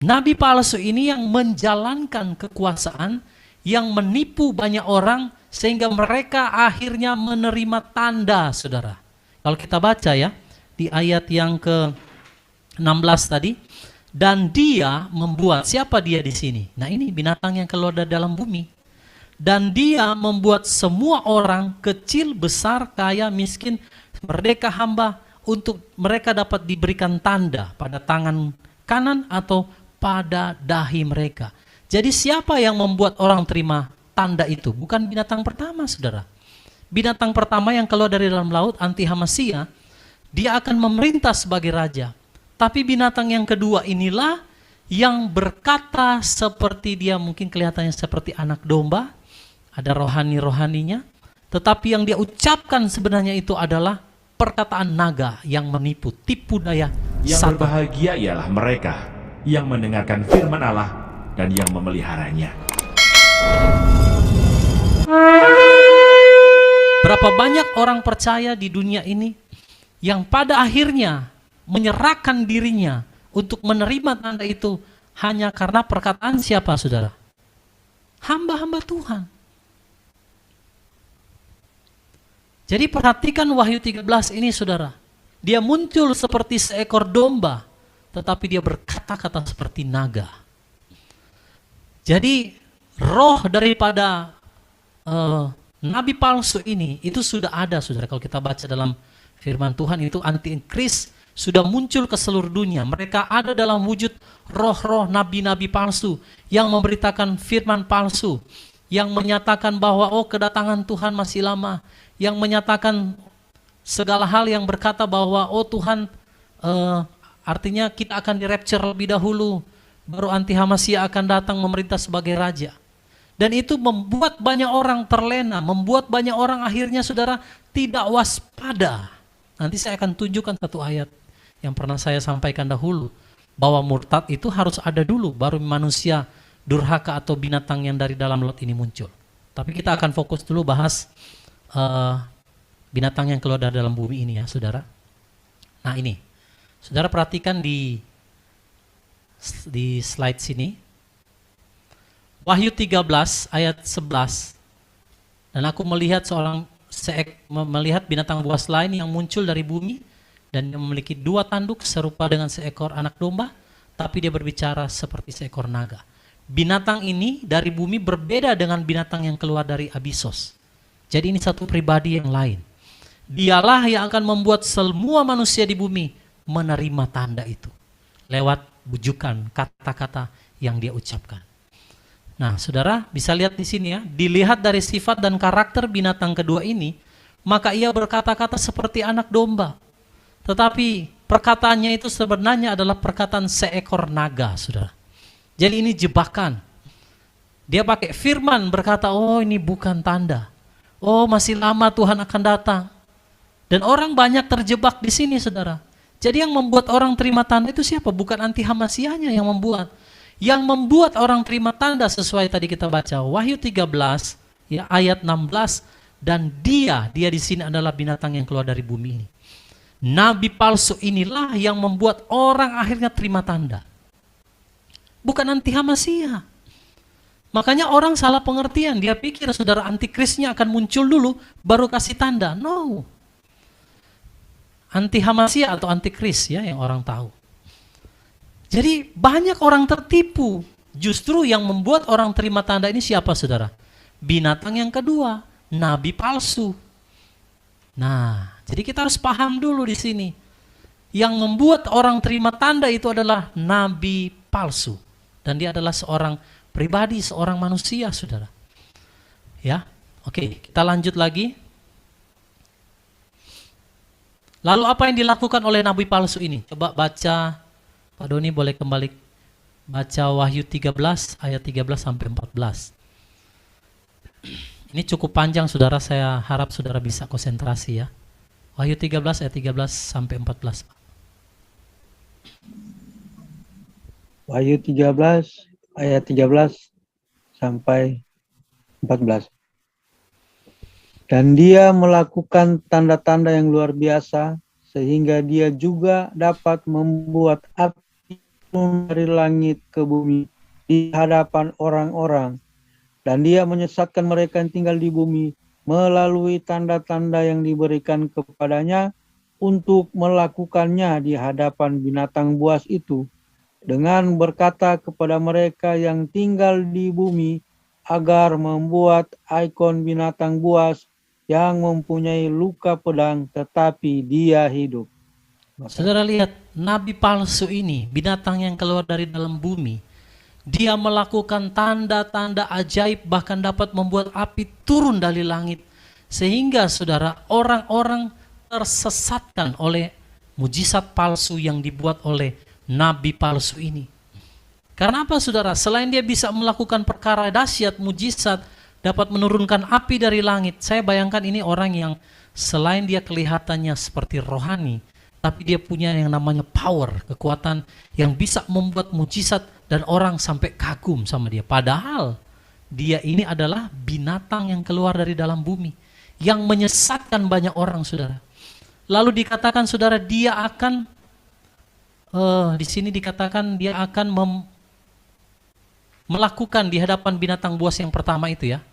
Nabi palsu ini yang menjalankan kekuasaan, yang menipu banyak orang, sehingga mereka akhirnya menerima tanda, saudara. Kalau kita baca ya, di ayat yang ke-16 tadi, dan dia membuat, siapa dia di sini? Nah ini binatang yang keluar dari dalam bumi. Dan dia membuat semua orang, kecil, besar, kaya, miskin, merdeka, hamba, untuk mereka dapat diberikan tanda pada tangan kanan atau pada dahi mereka. Jadi siapa yang membuat orang terima tanda itu? Bukan binatang pertama, saudara. Binatang pertama yang keluar dari dalam laut, Antihamasia, dia akan memerintah sebagai raja. Tapi binatang yang kedua inilah yang berkata seperti dia, mungkin kelihatannya seperti anak domba, ada rohani-rohaninya, tetapi yang dia ucapkan sebenarnya itu adalah perkataan naga yang menipu, tipu daya Yang Satan. berbahagia ialah mereka yang mendengarkan firman Allah dan yang memeliharanya. Berapa banyak orang percaya di dunia ini yang pada akhirnya menyerahkan dirinya untuk menerima tanda itu hanya karena perkataan siapa, saudara? Hamba-hamba Tuhan. Jadi perhatikan Wahyu 13 ini, saudara. Dia muncul seperti seekor domba, tetapi dia berkata-kata seperti naga. Jadi roh daripada nabi palsu ini itu sudah ada, saudara. Kalau kita baca dalam firman Tuhan, itu antikris sudah muncul ke seluruh dunia. Mereka ada dalam wujud roh-roh nabi-nabi palsu yang memberitakan firman palsu, yang menyatakan bahwa kedatangan Tuhan masih lama, yang menyatakan segala hal, yang berkata bahwa Tuhan artinya kita akan dirapture lebih dahulu, baru Antihamasia akan datang memerintah sebagai raja. Dan itu membuat banyak orang terlena, membuat banyak orang akhirnya, saudara, tidak waspada. Nanti saya akan tunjukkan satu ayat yang pernah saya sampaikan dahulu, bahwa murtad itu harus ada dulu, baru manusia durhaka atau binatang yang dari dalam laut ini muncul. Tapi kita akan fokus dulu bahas binatang yang keluar dari dalam bumi ini ya, saudara. Nah ini, saudara perhatikan di slide sini, Wahyu 13 ayat 11. Dan aku melihat melihat binatang buas lain yang muncul dari bumi, dan yang memiliki 2 tanduk serupa dengan seekor anak domba, tapi dia berbicara seperti seekor naga. Binatang ini dari bumi berbeda dengan binatang yang keluar dari Abisos. Jadi ini satu pribadi yang lain. Dialah yang akan membuat semua manusia di bumi menerima tanda itu lewat bujukan kata-kata yang dia ucapkan. Nah, saudara bisa lihat di sini ya, dilihat dari sifat dan karakter binatang kedua ini, maka ia berkata-kata seperti anak domba. Tetapi perkataannya itu sebenarnya adalah perkataan seekor naga, saudara. Jadi ini jebakan. Dia pakai firman berkata, ini bukan tanda. Masih lama Tuhan akan datang. Dan orang banyak terjebak di sini, saudara. Jadi yang membuat orang terima tanda itu siapa? Bukan Antihamasia-nya yang membuat. Yang membuat orang terima tanda sesuai tadi kita baca Wahyu 13 ya, ayat 16, dan dia di sini adalah binatang yang keluar dari bumi ini. Nabi palsu inilah yang membuat orang akhirnya terima tanda. Bukan Antihamasia. Makanya orang salah pengertian, dia pikir saudara antikrisnya akan muncul dulu baru kasih tanda. No. Antihamasia atau antikris ya yang orang tahu. Jadi banyak orang tertipu. Justru yang membuat orang terima tanda ini siapa, saudara? Binatang yang kedua, nabi palsu. Nah, jadi kita harus paham dulu di sini. Yang membuat orang terima tanda itu adalah nabi palsu. Dan dia adalah seorang pribadi, seorang manusia, saudara. Ya, oke, kita lanjut lagi. Lalu apa yang dilakukan oleh nabi palsu ini? Coba baca, Pak Doni boleh kembali baca Wahyu 13 ayat 13 sampai 14. Ini cukup panjang, saudara, saya harap saudara bisa konsentrasi ya. Wahyu 13 ayat 13 sampai 14. Wahyu 13 ayat 13 sampai 14. Dan dia melakukan tanda-tanda yang luar biasa, sehingga dia juga dapat membuat api dari langit ke bumi di hadapan orang-orang, dan dia menyesatkan mereka yang tinggal di bumi melalui tanda-tanda yang diberikan kepadanya untuk melakukannya di hadapan binatang buas itu, dengan berkata kepada mereka yang tinggal di bumi agar membuat ikon binatang buas yang mempunyai luka pedang tetapi dia hidup. Saudara lihat, nabi palsu ini, binatang yang keluar dari dalam bumi, dia melakukan tanda-tanda ajaib, bahkan dapat membuat api turun dari langit. Sehingga saudara, orang-orang tersesatkan oleh mujizat palsu yang dibuat oleh nabi palsu ini. Karena apa saudara? Selain dia bisa melakukan perkara dahsyat, mujizat, dapat menurunkan api dari langit. Saya bayangkan ini orang yang selain dia kelihatannya seperti rohani, tapi dia punya yang namanya power, kekuatan yang bisa membuat mujizat dan orang sampai kagum sama dia. Padahal dia ini adalah binatang yang keluar dari dalam bumi, yang menyesatkan banyak orang, saudara. Lalu dikatakan, saudara, dia akan, di sini dikatakan dia akan melakukan di hadapan binatang buas yang pertama itu ya,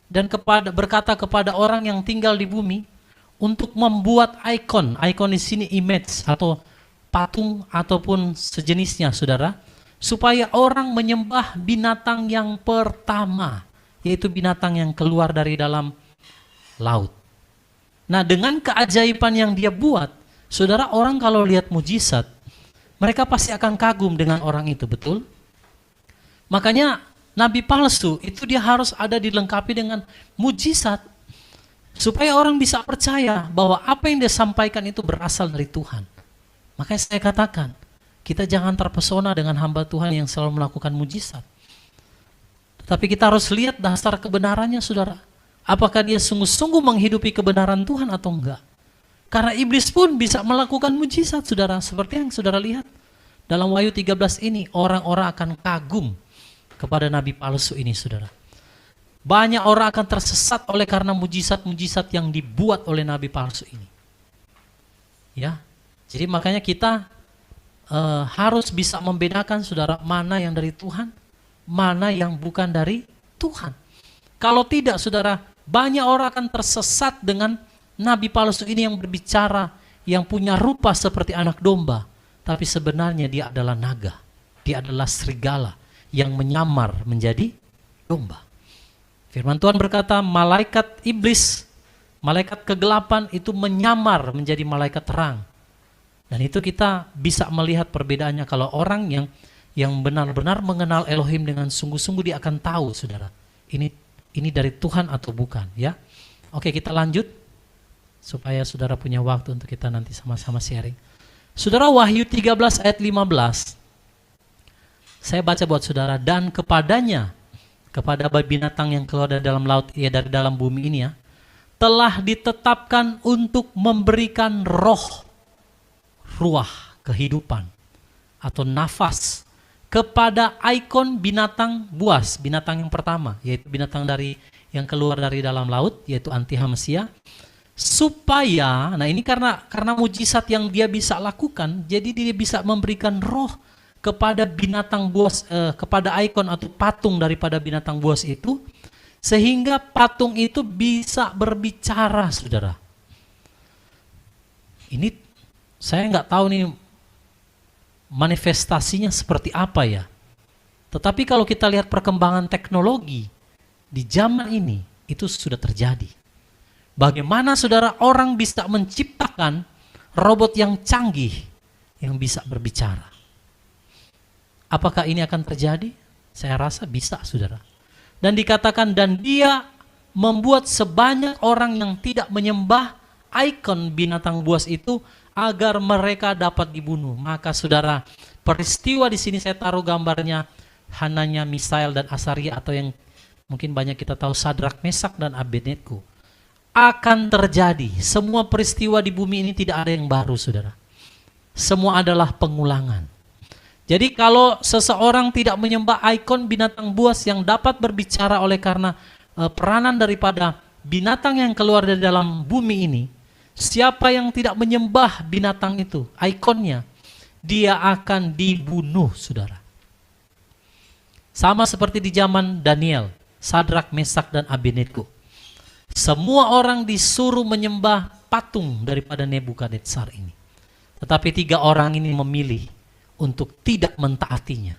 dan berkata kepada orang yang tinggal di bumi untuk membuat ikon di sini image atau patung ataupun sejenisnya, saudara, supaya orang menyembah binatang yang pertama, yaitu binatang yang keluar dari dalam laut. Nah, dengan keajaiban yang dia buat, saudara, orang kalau lihat mujizat, mereka pasti akan kagum dengan orang itu, betul? Makanya nabi palsu itu dia harus ada dilengkapi dengan mujizat, supaya orang bisa percaya bahwa apa yang dia sampaikan itu berasal dari Tuhan. Makanya saya katakan, kita jangan terpesona dengan hamba Tuhan yang selalu melakukan mujizat. Tetapi kita harus lihat dasar kebenarannya, saudara. Apakah dia sungguh-sungguh menghidupi kebenaran Tuhan atau enggak. Karena iblis pun bisa melakukan mujizat, saudara. Seperti yang saudara lihat dalam Wahyu 13 ini, orang-orang akan kagum kepada nabi palsu ini, saudara. Banyak orang akan tersesat oleh karena mujizat-mujizat yang dibuat oleh nabi palsu ini. Ya, jadi makanya kita harus bisa membedakan, saudara, mana yang dari Tuhan, mana yang bukan dari Tuhan. Kalau tidak, saudara, banyak orang akan tersesat dengan nabi palsu ini yang berbicara, yang punya rupa seperti anak domba, tapi sebenarnya dia adalah naga, dia adalah serigala yang menyamar menjadi domba. Firman Tuhan berkata, malaikat iblis, malaikat kegelapan itu menyamar menjadi malaikat terang. Dan itu kita bisa melihat perbedaannya. Kalau orang yang benar-benar mengenal Elohim dengan sungguh-sungguh, dia akan tahu, saudara, ini dari Tuhan atau bukan, ya. Oke, kita lanjut supaya saudara punya waktu untuk kita nanti sama-sama sharing. Saudara, Wahyu 13 ayat 15. Saya baca buat saudara, dan kepadanya, kepada binatang yang keluar dari dalam laut, ya dari dalam bumi ini ya, telah ditetapkan untuk memberikan ruah kehidupan atau nafas kepada ikon binatang buas, binatang yang pertama, yaitu binatang yang keluar dari dalam laut, yaitu anti-Hamesia, supaya, nah ini karena mujizat yang dia bisa lakukan, jadi dia bisa memberikan roh kepada binatang buas, kepada ikon atau patung daripada binatang buas itu, sehingga patung itu bisa berbicara, saudara. Ini saya nggak tahu nih manifestasinya seperti apa ya. Tetapi kalau kita lihat perkembangan teknologi di zaman ini, itu sudah terjadi. Bagaimana, saudara, orang bisa menciptakan robot yang canggih yang bisa berbicara. Apakah ini akan terjadi? Saya rasa bisa, saudara. Dan dikatakan, dan dia membuat sebanyak orang yang tidak menyembah ikon binatang buas itu agar mereka dapat dibunuh. Maka, saudara, peristiwa di sini saya taruh gambarnya Hananya, Misael, dan Asaria, atau yang mungkin banyak kita tahu Sadrak, Mesak, dan Abednego. Akan terjadi. Semua peristiwa di bumi ini tidak ada yang baru, saudara. Semua adalah pengulangan. Jadi kalau seseorang tidak menyembah ikon binatang buas yang dapat berbicara oleh karena peranan daripada binatang yang keluar dari dalam bumi ini, siapa yang tidak menyembah binatang itu, ikonnya, dia akan dibunuh, saudara. Sama seperti di zaman Daniel, Sadrak, Mesak, dan Abednego. Semua orang disuruh menyembah patung daripada Nebukadnezar ini. Tetapi 3 orang ini memilih untuk tidak mentaatinya.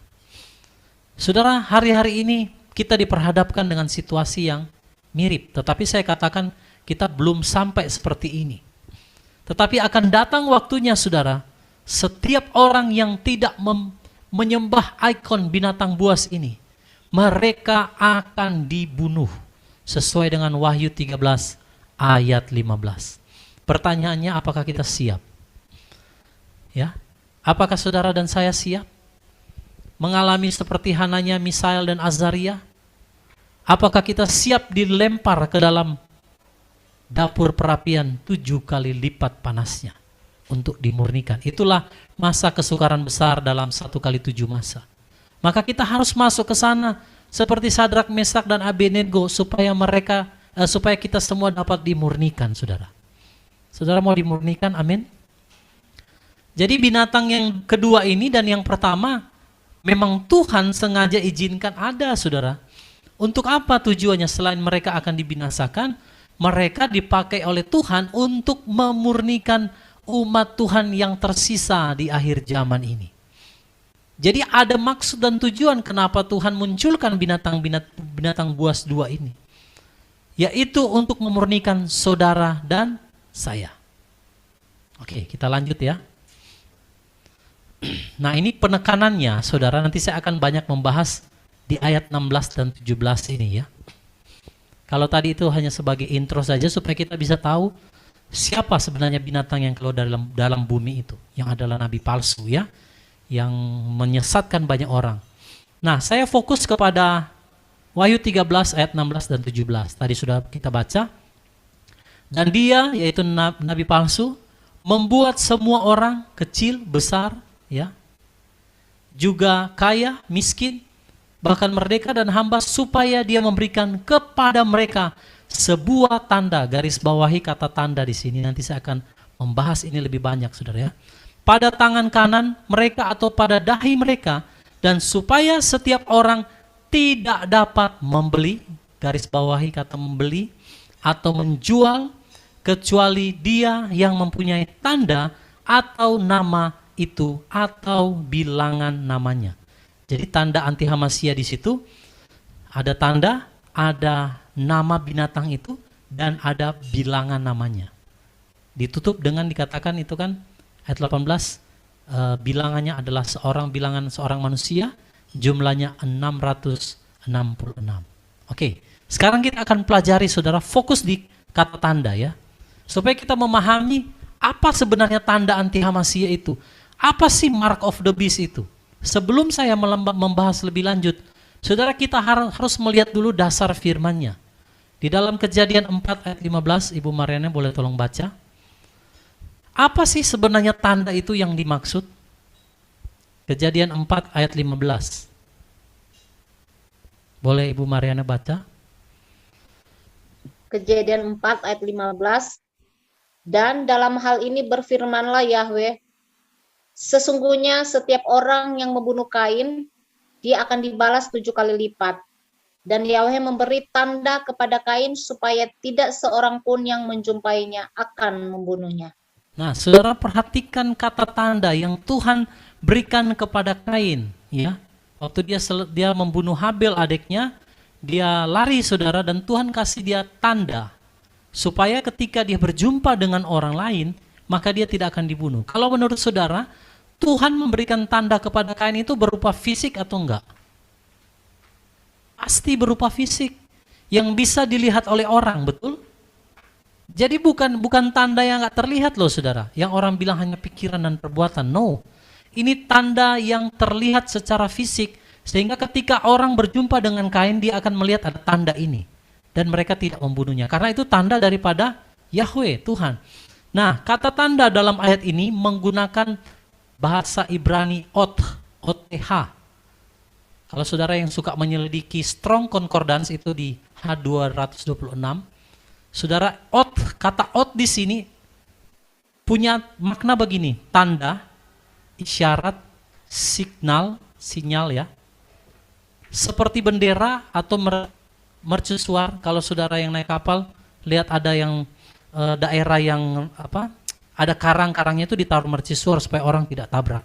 Saudara, hari-hari ini kita diperhadapkan dengan situasi yang mirip. Tetapi saya katakan kita belum sampai seperti ini. Tetapi akan datang waktunya, saudara, setiap orang yang tidak menyembah ikon binatang buas ini, mereka akan dibunuh. Sesuai dengan Wahyu 13 ayat 15. Pertanyaannya, apakah kita siap? Ya, apakah saudara dan saya siap mengalami seperti Hananya, Misael, dan Azaria? Apakah kita siap dilempar ke dalam dapur perapian 7 kali lipat panasnya untuk dimurnikan? Itulah masa kesukaran besar dalam 1x7 masa. Maka kita harus masuk ke sana seperti Sadrak, Mesak, dan Abednego supaya kita semua dapat dimurnikan, saudara. Saudara mau dimurnikan? Amin. Jadi binatang yang kedua ini dan yang pertama memang Tuhan sengaja izinkan ada, saudara. Untuk apa tujuannya? Selain mereka akan dibinasakan, mereka dipakai oleh Tuhan untuk memurnikan umat Tuhan yang tersisa di akhir zaman ini. Jadi ada maksud dan tujuan kenapa Tuhan munculkan binatang buas 2 ini. Yaitu untuk memurnikan saudara dan saya. Oke, kita lanjut ya. Nah, ini penekanannya, saudara, nanti saya akan banyak membahas di ayat 16 dan 17 ini ya. Kalau tadi itu hanya sebagai intro saja supaya kita bisa tahu siapa sebenarnya binatang yang keluar dalam bumi itu, yang adalah nabi palsu ya, yang menyesatkan banyak orang. Nah, saya fokus kepada Wahyu 13 ayat 16 dan 17. Tadi sudah kita baca. Dan dia, yaitu nabi palsu, membuat semua orang kecil, besar, ya, juga kaya, miskin, bahkan merdeka dan hamba, supaya dia memberikan kepada mereka sebuah tanda. Garis bawahi kata tanda di sini, nanti saya akan membahas ini lebih banyak, saudara ya. Pada tangan kanan mereka atau pada dahi mereka, dan supaya setiap orang tidak dapat membeli, garis bawahi kata membeli, atau menjual, kecuali dia yang mempunyai tanda atau nama itu atau bilangan namanya. Jadi tanda anti hamasia di situ ada tanda, ada nama binatang itu, dan ada bilangan namanya. Ditutup dengan dikatakan itu kan ayat 18, bilangannya adalah bilangan seorang manusia, jumlahnya 666. Oke, sekarang kita akan pelajari, saudara, fokus di kata tanda ya, supaya kita memahami apa sebenarnya tanda anti hamasia itu. Apa sih mark of the beast itu? Sebelum saya membahas lebih lanjut, saudara, kita harus melihat dulu dasar firman-Nya. Di dalam Kejadian 4 ayat 15, Ibu Mariana boleh tolong baca. Apa sih sebenarnya tanda itu yang dimaksud? Kejadian 4 ayat 15. Boleh Ibu Mariana baca? Kejadian 4 ayat 15. Dan dalam hal ini berfirmanlah Yahweh, sesungguhnya setiap orang yang membunuh Kain, dia akan dibalas 7 kali lipat. Dan Yahweh memberi tanda kepada Kain supaya tidak seorang pun yang menjumpainya akan membunuhnya. Nah, saudara perhatikan kata tanda yang Tuhan berikan kepada Kain, ya. Waktu dia membunuh Habel adiknya, dia lari, saudara, dan Tuhan kasih dia tanda supaya ketika dia berjumpa dengan orang lain, maka dia tidak akan dibunuh. Kalau menurut saudara, Tuhan memberikan tanda kepada Kain itu berupa fisik atau enggak? Pasti berupa fisik yang bisa dilihat oleh orang, betul? Jadi bukan tanda yang nggak terlihat loh, saudara. Yang orang bilang hanya pikiran dan perbuatan. No, ini tanda yang terlihat secara fisik, sehingga ketika orang berjumpa dengan Kain, dia akan melihat ada tanda ini, dan mereka tidak membunuhnya. Karena itu tanda daripada Yahweh, Tuhan. Nah, kata tanda dalam ayat ini menggunakan bahasa Ibrani OTH. Kalau saudara yang suka menyelidiki Strong Concordance itu di H226, saudara, kata ot di sini punya makna begini, tanda isyarat, sinyal ya. Seperti bendera atau mercusuar. Kalau saudara yang naik kapal, lihat ada yang daerah yang ada karang-karangnya itu ditaruh mercusuar supaya orang tidak tabrak.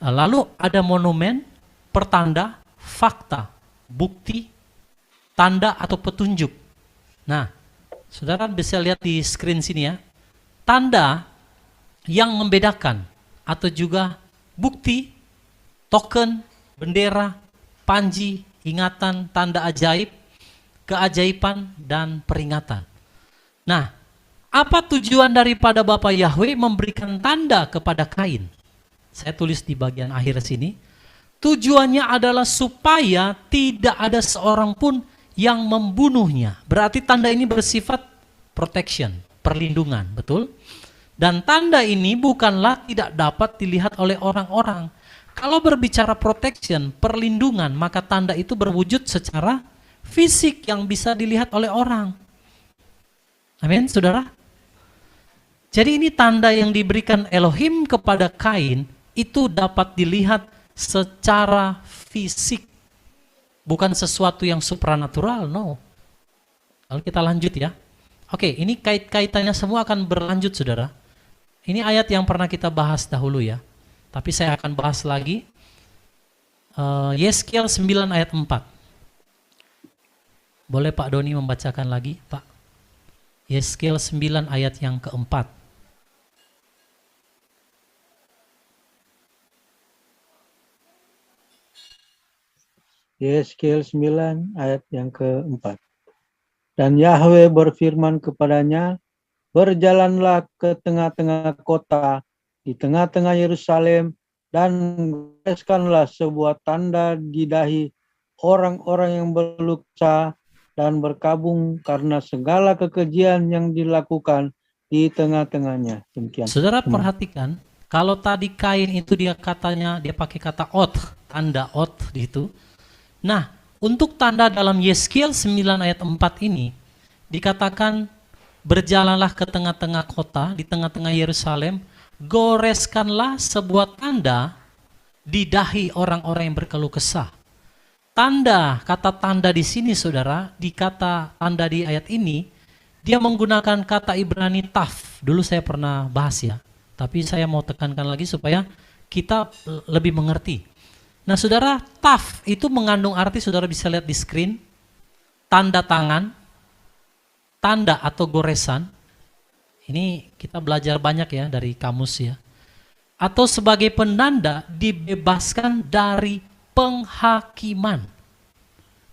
Lalu ada monumen, pertanda, fakta, bukti, tanda atau petunjuk. Nah, saudara bisa lihat di screen sini ya. Tanda yang membedakan atau juga bukti, token, bendera, panji, ingatan, tanda ajaib, keajaiban, dan peringatan. Nah, apa tujuan daripada Bapa Yahweh memberikan tanda kepada Kain? Saya tulis di bagian akhir sini. Tujuannya adalah supaya tidak ada seorang pun yang membunuhnya. Berarti tanda ini bersifat protection, perlindungan, betul? Dan tanda ini bukanlah tidak dapat dilihat oleh orang-orang. Kalau berbicara protection, perlindungan, maka tanda itu berwujud secara fisik yang bisa dilihat oleh orang. Amin, saudara? Jadi ini tanda yang diberikan Elohim kepada Kain, itu dapat dilihat secara fisik. Bukan sesuatu yang supranatural, no. Lalu kita lanjut ya. Oke, ini kaitannya semua akan berlanjut, saudara. Ini ayat yang pernah kita bahas dahulu ya. Tapi saya akan bahas lagi. Yeskiel 9 ayat 4. Boleh Pak Doni membacakan lagi, Pak? Yeskiel 9 ayat yang keempat. Yeskiel 9 ayat yang keempat. Dan Yahweh berfirman kepadanya, berjalanlah ke tengah-tengah kota, di tengah-tengah Yerusalem, dan goreskanlah sebuah tanda di dahi orang-orang yang berluka dan berkabung karena segala kekejian yang dilakukan di tengah-tengahnya. Demikian. Saudara perhatikan, kalau tadi Kain itu dia pakai kata ot, tanda ot di itu. Nah, untuk tanda dalam Yeskiel 9 ayat 4 ini dikatakan berjalanlah ke tengah-tengah kota, di tengah-tengah Yerusalem, goreskanlah sebuah tanda di dahi orang-orang yang berkeluh kesah. Tanda, kata tanda di sini saudara, di kata tanda di ayat ini, dia menggunakan kata Ibrani taf. Dulu saya pernah bahas ya, tapi saya mau tekankan lagi supaya kita lebih mengerti. Nah saudara, taf itu mengandung arti, saudara bisa lihat di screen, tanda tangan, tanda atau goresan. Ini kita belajar banyak ya dari kamus ya. Atau sebagai penanda dibebaskan dari penghakiman.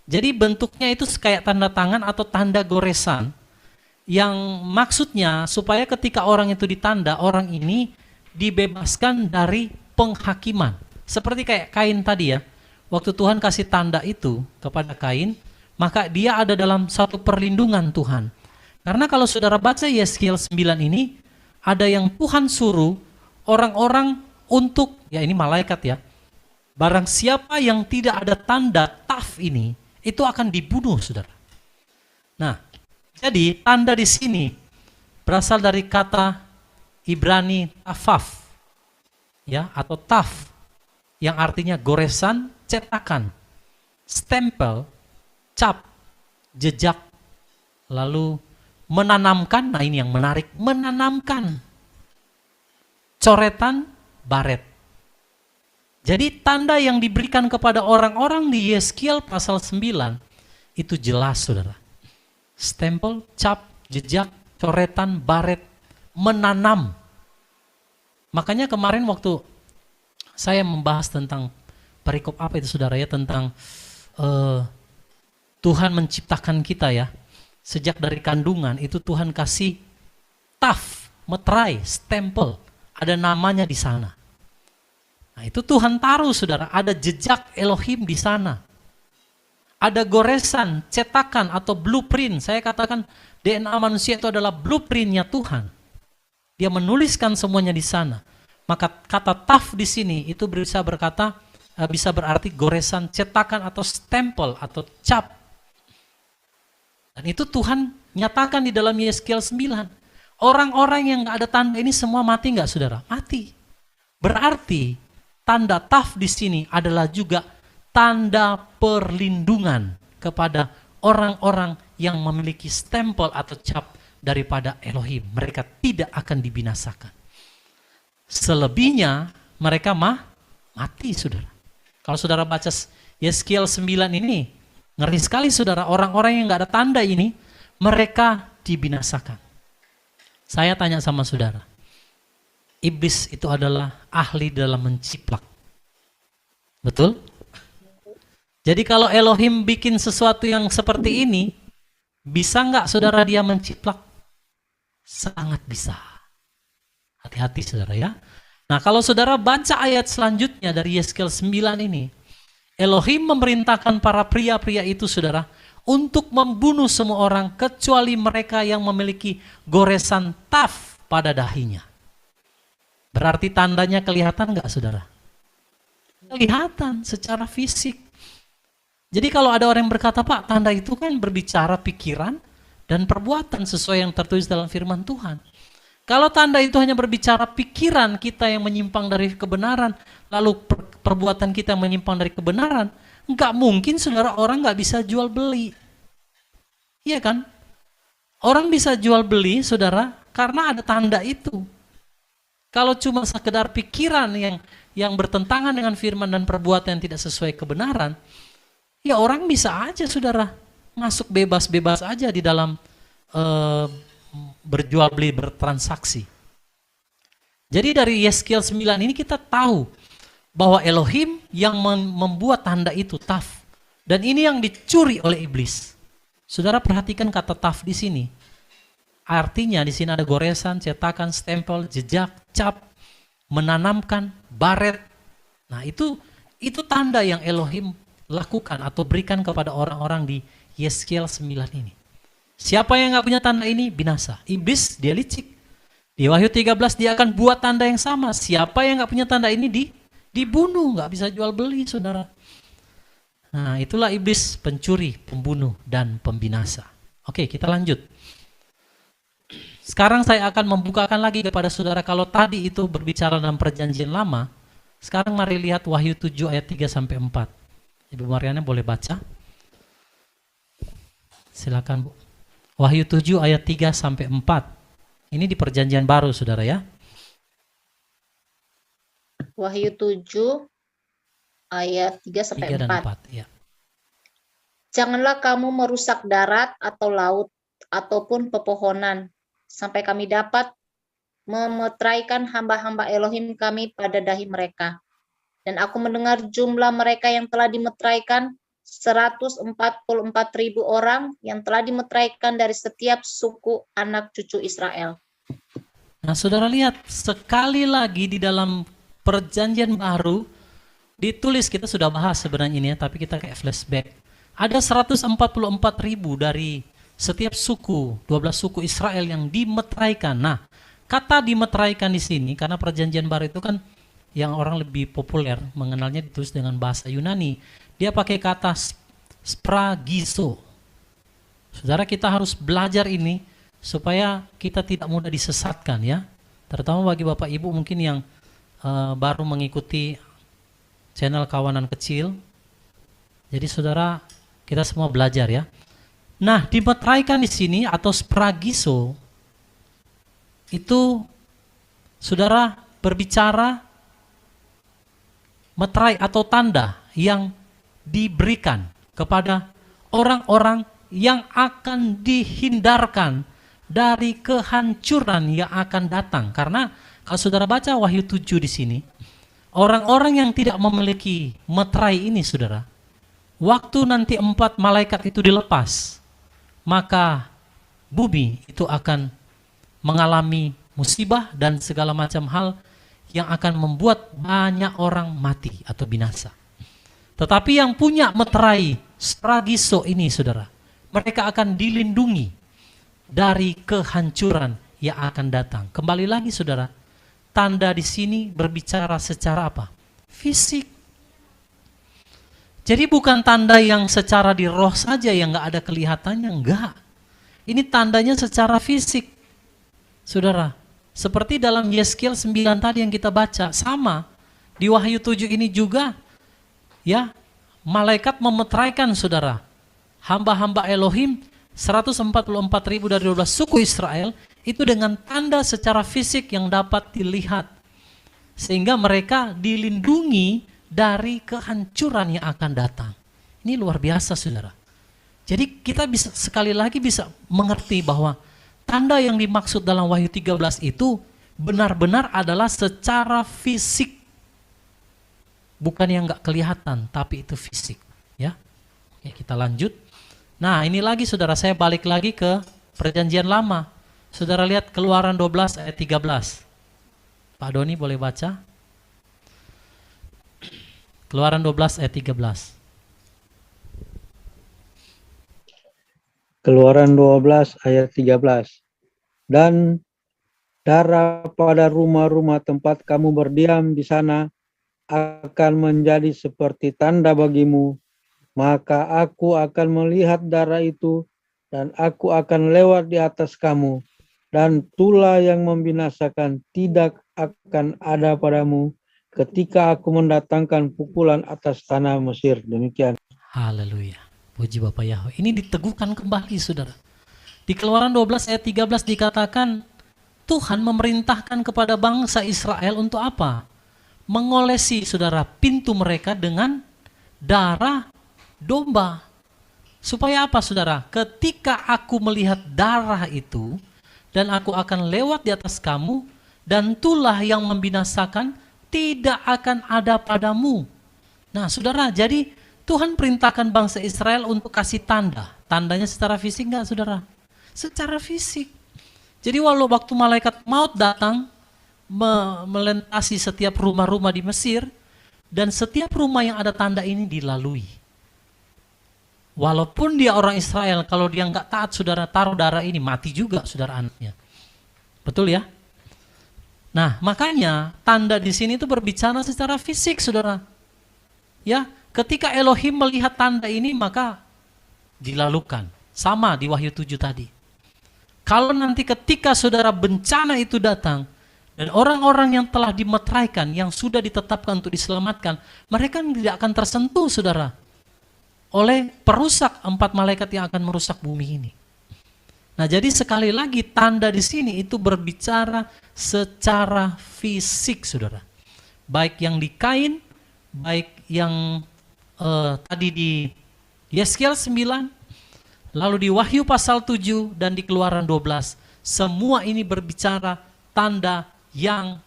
Jadi bentuknya itu kayak tanda tangan atau tanda goresan, yang maksudnya supaya ketika orang itu ditanda, orang ini dibebaskan dari penghakiman. Seperti kayak Kain tadi ya, waktu Tuhan kasih tanda itu kepada Kain, maka dia ada dalam satu perlindungan Tuhan. Karena kalau saudara baca Yeskiel 9 ini, ada yang Tuhan suruh orang-orang untuk, ya ini malaikat ya, barang siapa yang tidak ada tanda taf ini, itu akan dibunuh saudara. Nah, jadi tanda di sini berasal dari kata Ibrani tafaf, ya, atau taf, yang artinya goresan, cetakan, stempel, cap, jejak, lalu menanamkan. Nah ini yang menarik, menanamkan, coretan, baret. Jadi tanda yang diberikan kepada orang-orang di Yeskiel pasal 9 itu jelas saudara. Stempel, cap, jejak, coretan, baret, menanam. Makanya kemarin waktu saya membahas tentang perikop apa itu saudara ya, tentang Tuhan menciptakan kita ya. Sejak dari kandungan itu Tuhan kasih taf, meterai, stempel, ada namanya di sana. Nah itu Tuhan taruh saudara, ada jejak Elohim di sana. Ada goresan, cetakan atau blueprint. Saya katakan DNA manusia itu adalah blueprintnya Tuhan. Dia menuliskan semuanya di sana. Maka kata taf di sini itu bisa berarti goresan, cetakan atau stempel atau cap. Dan itu Tuhan nyatakan di dalam Yeskiel 9. Orang-orang yang nggak ada tanda ini semua mati nggak saudara? Mati. Berarti tanda taf di sini adalah juga tanda perlindungan kepada orang-orang yang memiliki stempel atau cap daripada Elohim. Mereka tidak akan dibinasakan. Selebihnya mereka mati, saudara. Kalau saudara baca Yeskiel 9 ini, ngeri sekali saudara, orang-orang yang gak ada tanda ini, mereka dibinasakan. Saya tanya sama saudara, iblis itu adalah ahli dalam menciplak. Betul? Jadi kalau Elohim bikin sesuatu yang seperti ini, bisa nggak saudara dia menciplak? Sangat bisa. Hati-hati saudara ya. Nah kalau saudara baca ayat selanjutnya dari Yeskiel 9 ini, Elohim memerintahkan para pria-pria itu saudara, untuk membunuh semua orang kecuali mereka yang memiliki goresan taf pada dahinya. Berarti tandanya kelihatan nggak saudara? Kelihatan secara fisik. Jadi kalau ada orang yang berkata, Pak, tanda itu kan berbicara pikiran dan perbuatan sesuai yang tertulis dalam firman Tuhan. Kalau tanda itu hanya berbicara pikiran kita yang menyimpang dari kebenaran, lalu perbuatan kita yang menyimpang dari kebenaran, nggak mungkin saudara orang nggak bisa jual beli. Iya kan? Orang bisa jual beli saudara karena ada tanda itu. Kalau cuma sekedar pikiran yang bertentangan dengan firman dan perbuatan yang tidak sesuai kebenaran, ya orang bisa aja saudara masuk bebas-bebas aja di dalam berjual beli, bertransaksi. Jadi dari Yeskiel 9 ini kita tahu bahwa Elohim yang membuat tanda itu taf, dan ini yang dicuri oleh iblis. Saudara perhatikan kata taf di sini. Artinya di sini ada goresan, cetakan, stempel, jejak, cap, menanamkan, baret. Nah itu tanda yang Elohim lakukan atau berikan kepada orang-orang di Yeskiel 9 ini. Siapa yang nggak punya tanda ini binasa. Iblis dia licik. Di Wahyu 13 dia akan buat tanda yang sama. Siapa yang nggak punya tanda ini dibunuh, nggak bisa jual beli saudara. Nah itulah iblis, pencuri, pembunuh, dan pembinasa. Oke kita lanjut. Sekarang saya akan membukakan lagi kepada saudara, kalau tadi itu berbicara dalam perjanjian lama, sekarang mari lihat Wahyu 7 ayat 3-4. Ibu Mariana boleh baca? Silakan Bu. Wahyu 7 ayat 3-4. Ini di perjanjian baru saudara ya. Wahyu 7 ayat 3 3 dan 4. 4 ya. Janganlah kamu merusak darat atau laut ataupun pepohonan sampai kami dapat memeteraikan hamba-hamba Elohim kami pada dahi mereka. Dan aku mendengar jumlah mereka yang telah dimeteraikan 144.000 orang yang telah dimeteraikan dari setiap suku anak cucu Israel. Nah saudara lihat, sekali lagi di dalam perjanjian baru ditulis, kita sudah bahas sebenarnya ini ya, tapi kita kayak flashback. Ada 144.000 dari setiap suku, 12 suku Israel yang dimeteraikan. Nah, kata dimeteraikan di sini karena perjanjian baru itu kan yang orang lebih populer mengenalnya ditulis dengan bahasa Yunani. Dia pakai kata spragizo. Saudara kita harus belajar ini supaya kita tidak mudah disesatkan ya. Terutama bagi Bapak Ibu mungkin yang baru mengikuti channel Kawanan Kecil. Jadi saudara kita semua belajar ya. Nah, dimeteraikan di sini atau spragizo itu saudara berbicara meterai atau tanda yang diberikan kepada orang-orang yang akan dihindarkan dari kehancuran yang akan datang. Karena kalau saudara baca Wahyu 7 di sini, orang-orang yang tidak memiliki meterai ini saudara, waktu nanti 4 malaikat itu dilepas, maka bumi itu akan mengalami musibah dan segala macam hal yang akan membuat banyak orang mati atau binasa. Tetapi yang punya meterai spragizo ini saudara, mereka akan dilindungi dari kehancuran yang akan datang. Kembali lagi saudara, tanda di sini berbicara secara apa? Fisik. Jadi bukan tanda yang secara di roh saja yang nggak ada kelihatannya, enggak. Ini tandanya secara fisik. Saudara, Seperti dalam Yeskiel 9 tadi yang kita baca, sama. Di Wahyu 7 ini juga, ya, malaikat memeteraikan saudara. Hamba-hamba Elohim 144.000 dari 12 suku Israel itu dengan tanda secara fisik yang dapat dilihat. Sehingga mereka dilindungi dari kehancuran yang akan datang. Ini luar biasa saudara. Jadi kita bisa sekali lagi bisa mengerti bahwa tanda yang dimaksud dalam Wahyu 13 itu benar-benar adalah secara fisik. Bukan yang nggak kelihatan, tapi itu fisik. Ya, oke, kita lanjut. Nah ini lagi saudara, saya balik lagi ke perjanjian lama. Saudara lihat Keluaran 12 ayat 13. Pak Doni boleh baca? Keluaran 12 ayat 13. Keluaran 12 ayat 13. Dan darah pada rumah-rumah tempat kamu berdiam di sana akan menjadi seperti tanda bagimu. Maka aku akan melihat darah itu dan aku akan lewat di atas kamu. Dan tulah yang membinasakan tidak akan ada padamu ketika aku mendatangkan pukulan atas tanah Mesir. Demikian. Haleluya. Puji Bapak Yahweh. Ini diteguhkan kembali saudara. Di Keluaran 12 ayat 13 dikatakan Tuhan memerintahkan kepada bangsa Israel untuk apa? Mengolesi saudara pintu mereka dengan darah domba. Supaya apa saudara? Ketika aku melihat darah itu dan aku akan lewat di atas kamu dan tulah yang membinasakan tidak akan ada padamu. Nah saudara, jadi Tuhan perintahkan bangsa Israel untuk kasih tanda. Tandanya secara fisik enggak saudara? Secara fisik. Jadi walau waktu malaikat maut datang melintasi setiap rumah-rumah di Mesir dan setiap rumah yang ada tanda ini dilalui. Walaupun dia orang Israel, kalau dia nggak taat saudara taruh darah ini mati juga saudara anaknya. Betul ya? Nah makanya tanda di sini itu berbicara secara fisik saudara. Ya, ketika Elohim melihat tanda ini maka dilalukan. Sama di Wahyu 7 tadi. Kalau nanti ketika saudara bencana itu datang dan orang-orang yang telah dimeteraikan, yang sudah ditetapkan untuk diselamatkan, mereka tidak akan tersentuh saudara oleh perusak 4 malaikat yang akan merusak bumi ini. Nah jadi sekali lagi tanda di sini itu berbicara secara fisik saudara. Baik yang di Kain, baik yang tadi di Yeskiel 9, lalu di Wahyu pasal 7 dan di Keluaran 12, semua ini berbicara tanda yang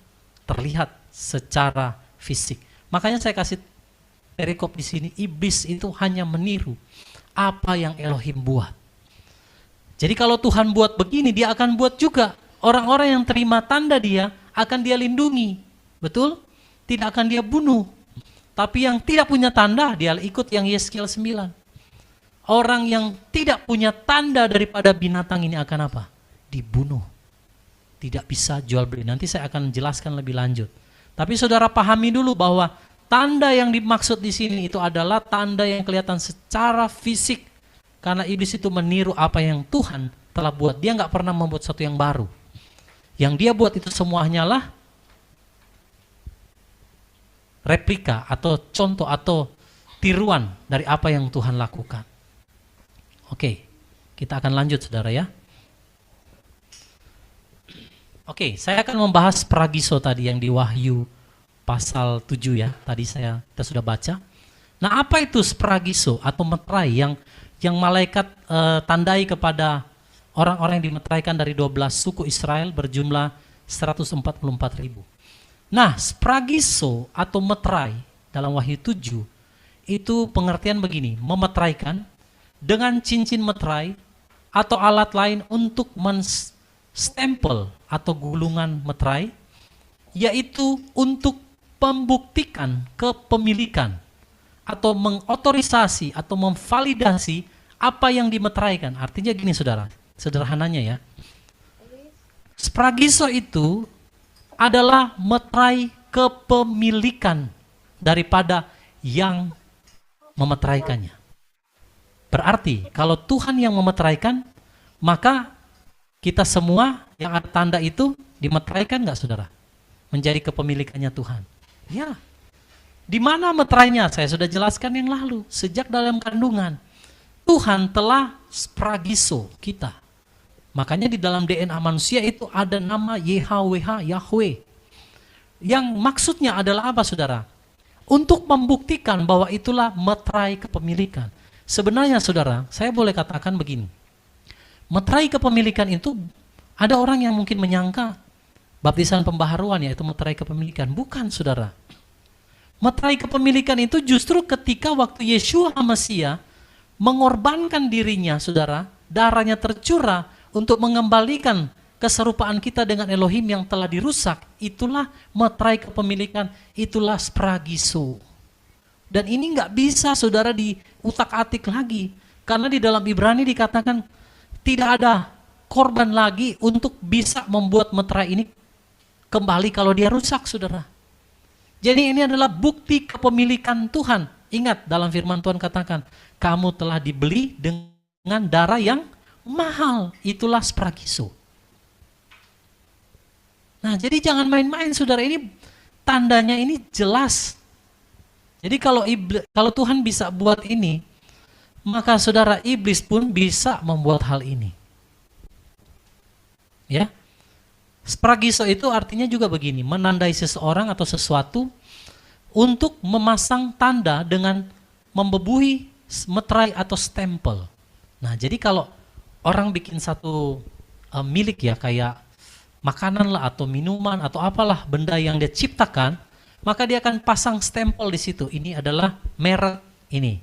terlihat secara fisik. Makanya saya kasih perikop di sini, iblis itu hanya meniru apa yang Elohim buat. Jadi kalau Tuhan buat begini, dia akan buat juga. Orang-orang yang terima tanda dia akan dia lindungi. Betul? Tidak akan dia bunuh. Tapi yang tidak punya tanda, dia ikut yang Yeskiel 9. Orang yang tidak punya tanda daripada binatang ini akan apa? Dibunuh. Tidak bisa jual beli. Nanti saya akan jelaskan lebih lanjut. Tapi saudara pahami dulu bahwa tanda yang dimaksud di sini itu adalah tanda yang kelihatan secara fisik. Karena iblis itu meniru apa yang Tuhan telah buat. Dia nggak pernah membuat sesuatu yang baru. Yang dia buat itu semuanya lah replika atau contoh atau tiruan dari apa yang Tuhan lakukan. Oke, kita akan lanjut saudara ya. Oke, saya akan membahas pragiso tadi yang di Wahyu pasal 7 ya. Tadi kita sudah baca. Nah apa itu spragiso atau meterai yang malaikat tandai kepada orang-orang yang dimeteraikan dari 12 suku Israel berjumlah 144.000. Nah, spragiso atau meterai dalam Wahyu 7 itu pengertian begini, memeteraikan dengan cincin meterai atau alat lain untuk menstempel atau gulungan meterai, yaitu untuk membuktikan kepemilikan atau mengotorisasi atau memvalidasi apa yang dimeteraikan. Artinya gini saudara, sederhananya ya. Spragiso itu adalah meterai kepemilikan daripada yang memeteraikannya. Berarti kalau Tuhan yang memeteraikan, maka kita semua yang ada tanda itu Dimeteraikan nggak saudara? Menjadi kepemilikannya Tuhan. Ya. Di mana meterainya? Saya sudah jelaskan yang lalu. Sejak dalam kandungan, Tuhan telah spragiso kita. Makanya di dalam DNA manusia itu ada nama YHWH, Yahweh. Yang maksudnya adalah apa saudara? Untuk membuktikan bahwa itulah meterai kepemilikan. Sebenarnya saudara, saya boleh katakan begini. Meterai kepemilikan itu, ada orang yang mungkin menyangka baptisan pembaharuan yaitu meterai kepemilikan. Bukan saudara. Meterai kepemilikan itu justru ketika waktu Yeshua HaMasiah mengorbankan dirinya saudara, darahnya tercurah untuk mengembalikan keserupaan kita dengan Elohim yang telah dirusak. Itulah meterai kepemilikan, itulah spragiso. Dan ini nggak bisa saudara diutak-atik lagi. Karena di dalam Ibrani dikatakan tidak ada korban lagi untuk bisa membuat meterai ini kembali kalau dia rusak saudara. Jadi ini adalah bukti kepemilikan Tuhan. Ingat dalam firman Tuhan katakan, kamu telah dibeli dengan darah yang mahal. Itulah spragiso. Nah, jadi jangan main-main saudara, ini tandanya ini jelas. Jadi kalau Tuhan bisa buat ini, maka saudara iblis pun bisa membuat hal ini. Ya. Spragiso itu artinya juga begini, menandai seseorang atau sesuatu untuk memasang tanda dengan membebuhi meterai atau stempel. Nah, jadi kalau orang bikin satu milik ya, kayak makanan lah atau minuman atau apalah benda yang dia ciptakan, maka dia akan pasang stempel di situ. Ini adalah merek ini.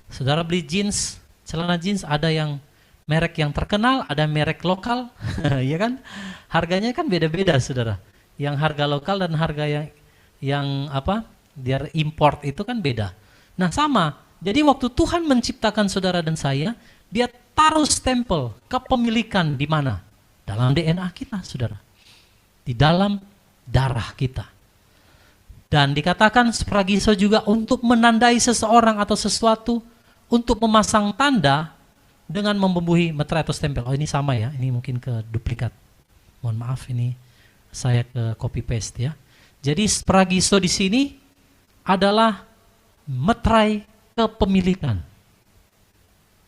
Saudara beli jeans, celana jeans, ada yang merek yang terkenal, ada merek lokal, ya kan? Harganya kan beda-beda, saudara. Yang harga lokal dan harga yang dia import itu kan beda. Nah sama, jadi waktu Tuhan menciptakan saudara dan saya, dia taruh stempel kepemilikan di mana? Dalam DNA kita, saudara. Di dalam darah kita. Dan dikatakan spragiso juga untuk menandai seseorang atau sesuatu, untuk memasang tanda dengan membubuhi meterai atau stempel. Oh ini sama ya, ini mungkin ke duplikat. Mohon maaf ini saya ke copy paste ya. Jadi spragiso di sini adalah meterai kepemilikan.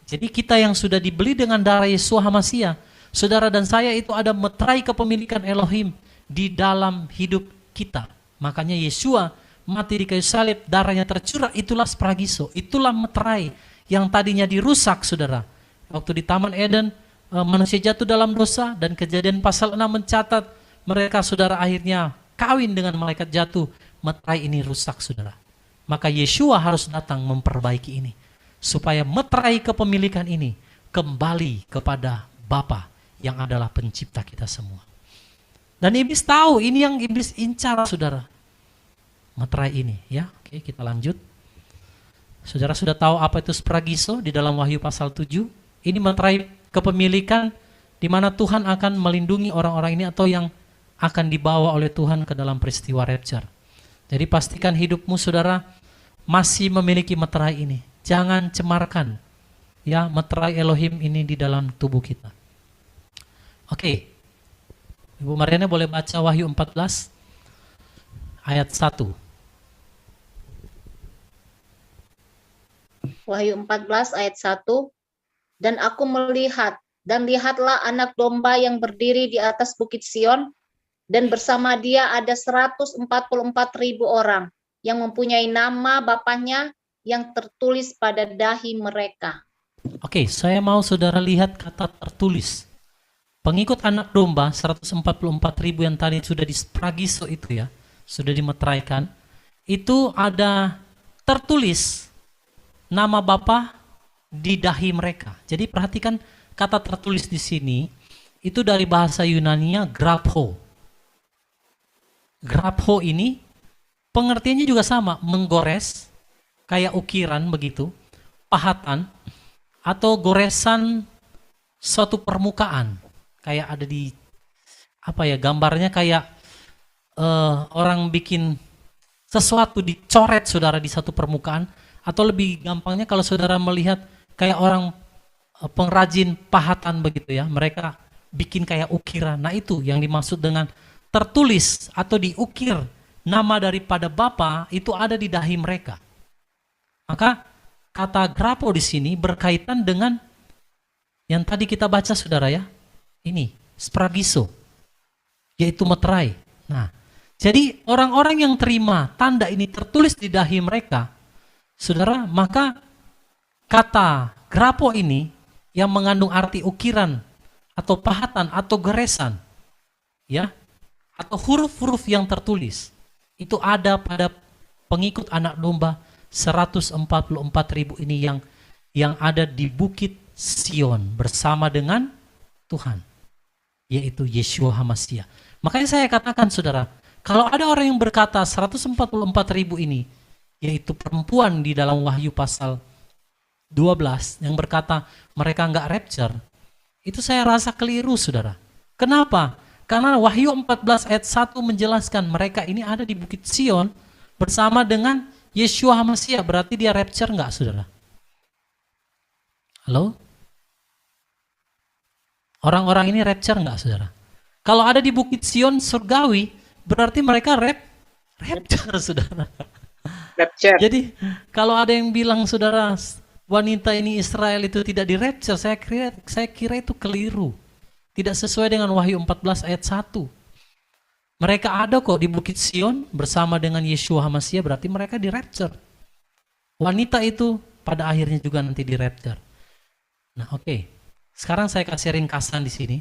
Jadi kita yang sudah dibeli dengan darah Yeshua HaMasiah, saudara dan saya itu ada meterai kepemilikan Elohim di dalam hidup kita. Makanya Yeshua mati di kayu salib, darahnya tercurah, itulah spragiso, itulah meterai yang tadinya dirusak saudara. Waktu di Taman Eden, manusia jatuh dalam dosa dan Kejadian pasal 6 mencatat mereka saudara akhirnya kawin dengan malaikat jatuh, meterai ini rusak saudara. Maka Yeshua harus datang memperbaiki ini supaya meterai kepemilikan ini kembali kepada Bapa yang adalah pencipta kita semua. Dan iblis tahu, ini yang iblis incar saudara. Meterai ini ya. Oke, kita lanjut. Saudara sudah tahu apa itu spragiso di dalam Wahyu pasal 7. Ini meterai kepemilikan di mana Tuhan akan melindungi orang-orang ini atau yang akan dibawa oleh Tuhan ke dalam peristiwa rapture. Jadi pastikan hidupmu saudara masih memiliki meterai ini. Jangan cemarkan ya meterai Elohim ini di dalam tubuh kita. Oke. Ibu Mariana boleh baca Wahyu 14 ayat 1. Wahyu 14 ayat 1. Dan aku melihat, dan lihatlah anak domba yang berdiri di atas bukit Sion, dan bersama dia ada 144.000 orang yang mempunyai nama Bapaknya yang tertulis pada dahi mereka. Oke, saya mau saudara lihat kata tertulis. Pengikut anak domba 144.000 yang tadi sudah dispragiso itu ya, sudah dimeteraikan, itu ada tertulis nama Bapa di dahi mereka. Jadi perhatikan kata tertulis di sini, itu dari bahasa Yunani-nya grapho. Grapho ini pengertiannya juga sama, menggores, kayak ukiran begitu, pahatan, atau goresan suatu permukaan. Kayak ada di, gambarnya kayak orang bikin sesuatu dicoret saudara di satu permukaan, atau lebih gampangnya kalau saudara melihat kayak orang pengrajin pahatan begitu ya, mereka bikin kayak ukiran. Nah itu yang dimaksud dengan tertulis atau diukir nama daripada Bapa itu ada di dahi mereka. Maka kata grapo di sini berkaitan dengan yang tadi kita baca saudara ya. Ini, spragiso, yaitu meterai. Nah, jadi orang-orang yang terima tanda ini tertulis di dahi mereka, saudara, maka kata grapo ini yang mengandung arti ukiran atau pahatan atau geresan, ya, atau huruf-huruf yang tertulis, itu ada pada pengikut anak domba 144.000 ini yang ada di Bukit Sion bersama dengan Tuhan, yaitu Yeshua HaMashiach. Makanya saya katakan saudara, kalau ada orang yang berkata 144.000 ini, yaitu perempuan di dalam Wahyu pasal 12 yang berkata mereka enggak rapture, itu saya rasa keliru saudara. Kenapa? Karena Wahyu 14 ayat 1 menjelaskan mereka ini ada di Bukit Sion bersama dengan Yeshua HaMashiach. Berarti dia rapture enggak saudara? Halo? Orang-orang ini rapture enggak saudara? Kalau ada di Bukit Sion surgawi, berarti mereka rapture saudara. Rapture. Jadi kalau ada yang bilang saudara wanita ini Israel itu tidak di rapture, saya kira itu keliru. Tidak sesuai dengan Wahyu 14 ayat 1. Mereka ada kok di Bukit Sion bersama dengan Yeshua HaMashiach, berarti mereka di rapture. Wanita itu pada akhirnya juga nanti di rapture. Nah, oke. Sekarang saya kasih ringkasan di sini.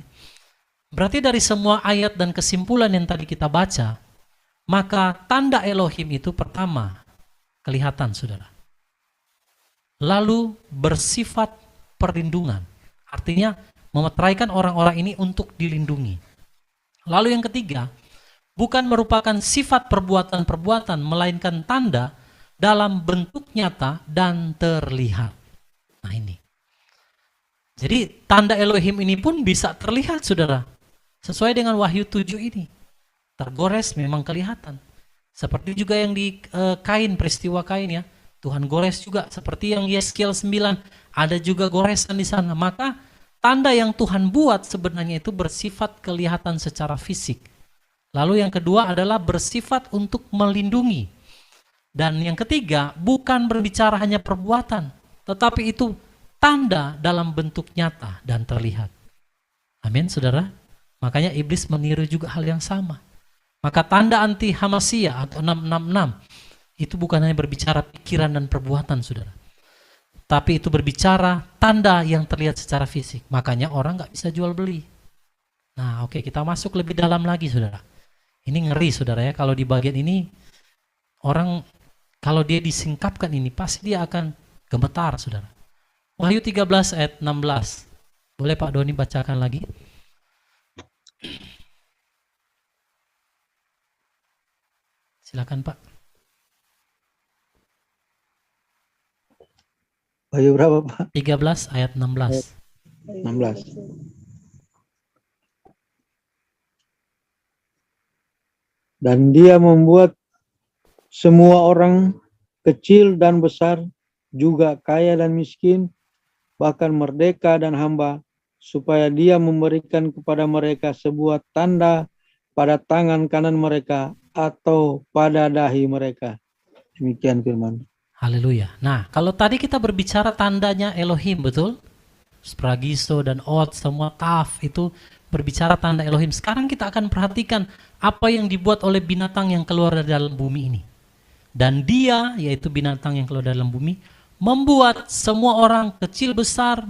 Berarti dari semua ayat dan kesimpulan yang tadi kita baca, maka tanda Elohim itu pertama kelihatan saudara. Lalu bersifat perlindungan. Artinya memeteraikan orang-orang ini untuk dilindungi. Lalu yang ketiga, bukan merupakan sifat perbuatan-perbuatan, melainkan tanda dalam bentuk nyata dan terlihat. Nah ini. Jadi tanda Elohim ini pun bisa terlihat saudara. Sesuai dengan Wahyu 7 ini. Tergores memang kelihatan. Seperti juga yang di Kain, peristiwa Kain ya. Tuhan gores juga. Seperti yang Yeskiel 9. Ada juga goresan di sana. Maka tanda yang Tuhan buat sebenarnya itu bersifat kelihatan secara fisik. Lalu yang kedua adalah bersifat untuk melindungi. Dan yang ketiga bukan berbicara hanya perbuatan. Tetapi itu tanda dalam bentuk nyata dan terlihat. Amin saudara. Makanya iblis meniru juga hal yang sama. Maka tanda anti Hamashiach atau 666 itu bukan hanya berbicara pikiran dan perbuatan saudara. Tapi itu berbicara tanda yang terlihat secara fisik. Makanya orang gak bisa jual beli. Nah oke, kita masuk lebih dalam lagi saudara. Ini ngeri saudara ya. Kalau di bagian ini orang kalau dia disingkapkan ini pasti dia akan gemetar saudara. Wahyu 13 ayat 16. Boleh Pak Doni bacakan lagi? Silakan Pak. Wahyu berapa Pak? 13 ayat 16. 16. Dan dia membuat semua orang kecil dan besar, juga kaya dan miskin, bahkan merdeka dan hamba, supaya dia memberikan kepada mereka sebuah tanda pada tangan kanan mereka atau pada dahi mereka. Demikian firman. Haleluya. Nah, kalau tadi kita berbicara tandanya Elohim, betul? Spragiso dan Od, semua Kaf itu berbicara tanda Elohim. Sekarang kita akan perhatikan apa yang dibuat oleh binatang yang keluar dari dalam bumi ini. Dan dia, yaitu binatang yang keluar dari dalam bumi, membuat semua orang kecil besar,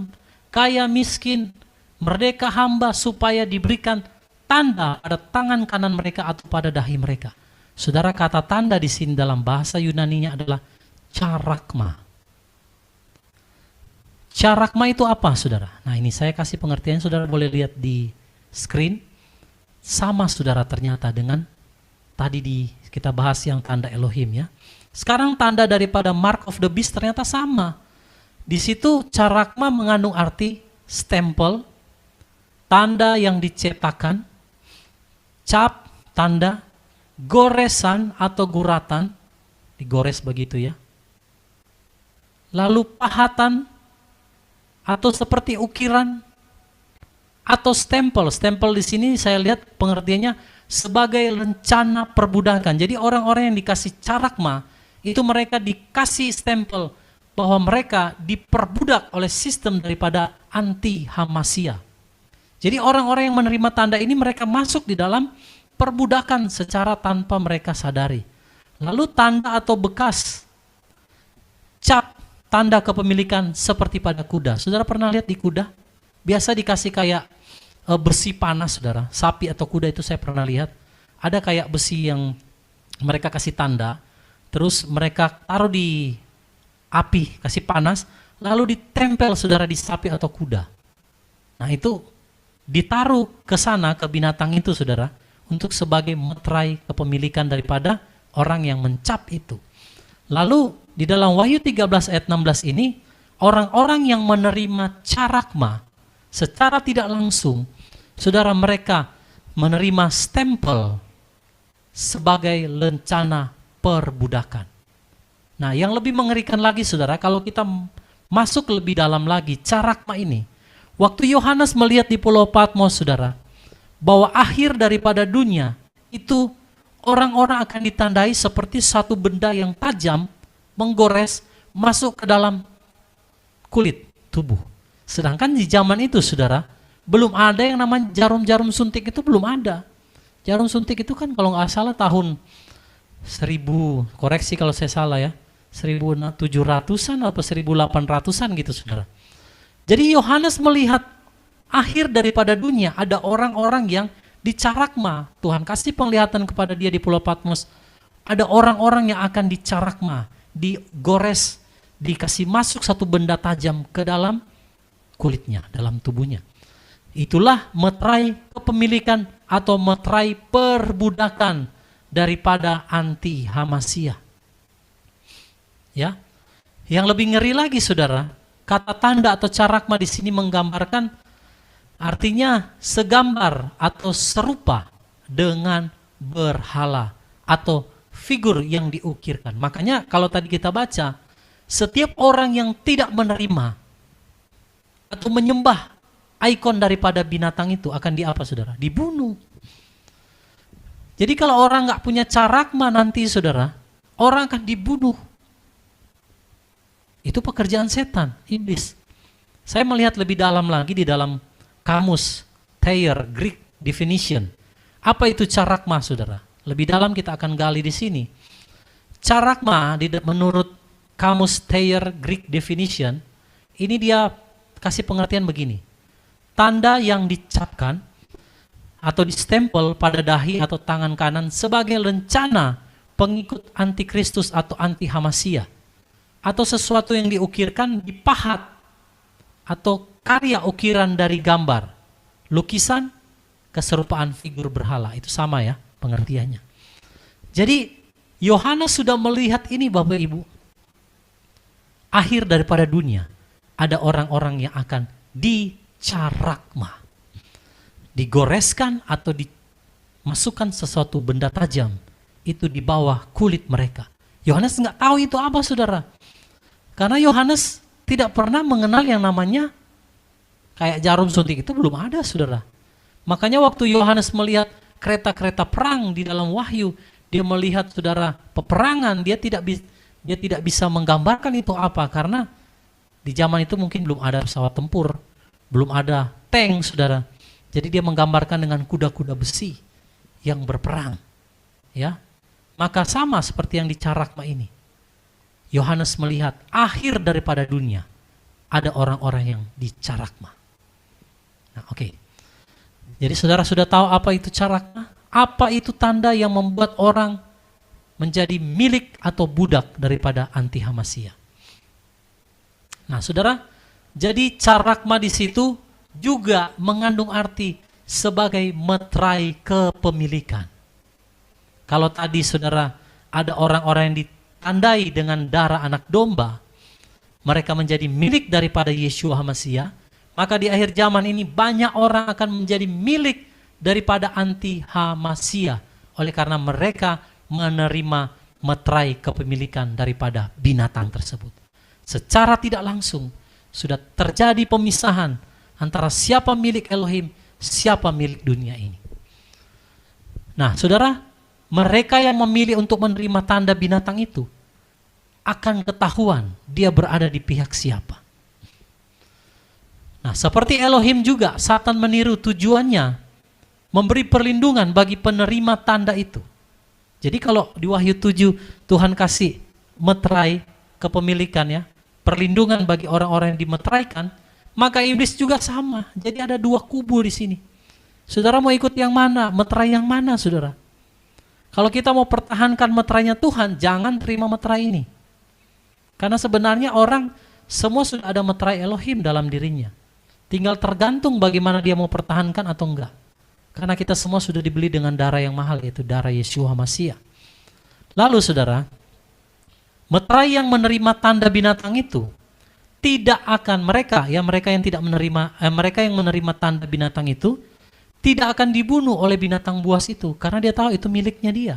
kaya miskin, merdeka hamba, supaya diberikan tanda pada tangan kanan mereka atau pada dahi mereka. Saudara, kata tanda di sini dalam bahasa Yunaninya adalah charakma. Charakma itu apa saudara? Nah ini saya kasih pengertian, saudara boleh lihat di screen. Sama saudara ternyata dengan tadi kita bahas yang tanda Elohim ya. Sekarang tanda daripada mark of the beast ternyata sama. Di situ charakma mengandung arti stempel, tanda yang dicetakkan, cap, tanda, goresan atau guratan, digores begitu ya. Lalu pahatan atau seperti ukiran, atau stempel. Stempel di sini saya lihat pengertiannya sebagai rencana perbudakan. Jadi orang-orang yang dikasih carakma itu mereka dikasih stempel bahwa mereka diperbudak oleh sistem daripada anti Hamasiyah. Jadi orang-orang yang menerima tanda ini mereka masuk di dalam perbudakan secara tanpa mereka sadari. Lalu tanda atau bekas cap tanda kepemilikan seperti pada kuda. Saudara pernah lihat di kuda? Biasa dikasih kayak besi panas, saudara. Sapi atau kuda itu saya pernah lihat. Ada kayak besi yang mereka kasih tanda, terus mereka taruh di api, kasih panas, lalu ditempel, saudara, di sapi atau kuda. Nah itu ditaruh ke sana, ke binatang itu, saudara, untuk sebagai meterai kepemilikan daripada orang yang mencap itu. Lalu di dalam Wahyu 13 ayat 16 ini, orang-orang yang menerima carakma secara tidak langsung, saudara, mereka menerima stempel sebagai rencana perbudakan. Nah, yang lebih mengerikan lagi, saudara, kalau kita masuk lebih dalam lagi carakma ini. Waktu Yohanes melihat di Pulau Patmos, saudara, bahwa akhir daripada dunia itu orang-orang akan ditandai seperti satu benda yang tajam menggores masuk ke dalam kulit tubuh. Sedangkan di zaman itu, saudara, belum ada yang namanya jarum-jarum suntik, itu belum ada. Jarum suntik itu kan kalau nggak salah tahun 1000, koreksi kalau saya salah ya, 1700-an atau 1800-an gitu, saudara. Jadi Yohanes melihat akhir daripada dunia ada orang-orang yang dicarakma. Tuhan kasih penglihatan kepada dia di Pulau Patmos. Ada orang-orang yang akan dicarakma, digores, dikasih masuk satu benda tajam ke dalam kulitnya, dalam tubuhnya. Itulah meterai kepemilikan atau meterai perbudakan daripada anti Hamasiyah. Ya. Yang lebih ngeri lagi, saudara, kata tanda atau carakma di sini menggambarkan artinya segambar atau serupa dengan berhala atau figur yang diukirkan. Makanya kalau tadi kita baca, setiap orang yang tidak menerima atau menyembah ikon daripada binatang itu akan diapa, saudara? Dibunuh. Jadi kalau orang nggak punya carakma nanti, saudara, orang akan dibunuh. Itu pekerjaan setan, iblis. Saya melihat lebih dalam lagi di dalam kamus Thayer Greek Definition. Apa itu carakma, saudara? Lebih dalam kita akan gali di sini. Carakma menurut kamus Thayer Greek Definition, ini dia kasih pengertian begini. Tanda yang dicapkan atau distempel pada dahi atau tangan kanan sebagai rencana pengikut antikristus atau anti Hamasiyah, atau sesuatu yang diukirkan di pahat atau karya ukiran dari gambar, lukisan, keserupaan figur berhala. Itu sama ya pengertiannya. Jadi Yohanes sudah melihat ini, Bapak Ibu. Akhir daripada dunia, ada orang-orang yang akan dicarakma, digoreskan atau dimasukkan sesuatu benda tajam itu di bawah kulit mereka. Yohanes nggak tahu itu apa, saudara, karena Yohanes tidak pernah mengenal yang namanya kayak jarum suntik, itu belum ada, saudara. Makanya waktu Yohanes melihat kereta-kereta perang di dalam Wahyu, dia melihat, saudara, peperangan, dia tidak bisa menggambarkan itu apa, karena di zaman itu mungkin belum ada pesawat tempur, belum ada tank, saudara. Jadi dia menggambarkan dengan kuda-kuda besi yang berperang. Ya, maka sama seperti yang dicarakma ini. Yohanes melihat akhir daripada dunia ada orang-orang yang dicarakma. Nah, oke. Jadi saudara sudah tahu apa itu carakma? Apa itu tanda yang membuat orang menjadi milik atau budak daripada anti Hamasiyah? Nah, saudara, jadi carakma di situ juga mengandung arti sebagai meterai kepemilikan. Kalau tadi, saudara, ada orang-orang yang ditandai dengan darah anak domba, mereka menjadi milik daripada Yeshua Hamasiyah, maka di akhir zaman ini banyak orang akan menjadi milik daripada anti Hamasiyah oleh karena mereka menerima meterai kepemilikan daripada binatang tersebut. Secara tidak langsung sudah terjadi pemisahan antara siapa milik Elohim, siapa milik dunia ini. Nah, saudara, mereka yang memilih untuk menerima tanda binatang itu akan ketahuan dia berada di pihak siapa. Nah, seperti Elohim juga, Satan meniru tujuannya memberi perlindungan bagi penerima tanda itu. Jadi kalau di Wahyu 7 Tuhan kasih meterai kepemilikan ya, perlindungan bagi orang-orang yang dimeteraikan, maka iblis juga sama. Jadi ada dua kubu di sini. Saudara mau ikut yang mana? Meterai yang mana, saudara? Kalau kita mau pertahankan meterainya Tuhan, jangan terima meterai ini. Karena sebenarnya orang semua sudah ada meterai Elohim dalam dirinya. Tinggal tergantung bagaimana dia mau pertahankan atau enggak. Karena kita semua sudah dibeli dengan darah yang mahal, yaitu darah Yeshua Mashiach. Lalu saudara, meterai yang menerima tanda binatang itu tidak akan mereka yang tidak menerima, mereka yang menerima tanda binatang itu tidak akan dibunuh oleh binatang buas itu, karena dia tahu itu miliknya dia.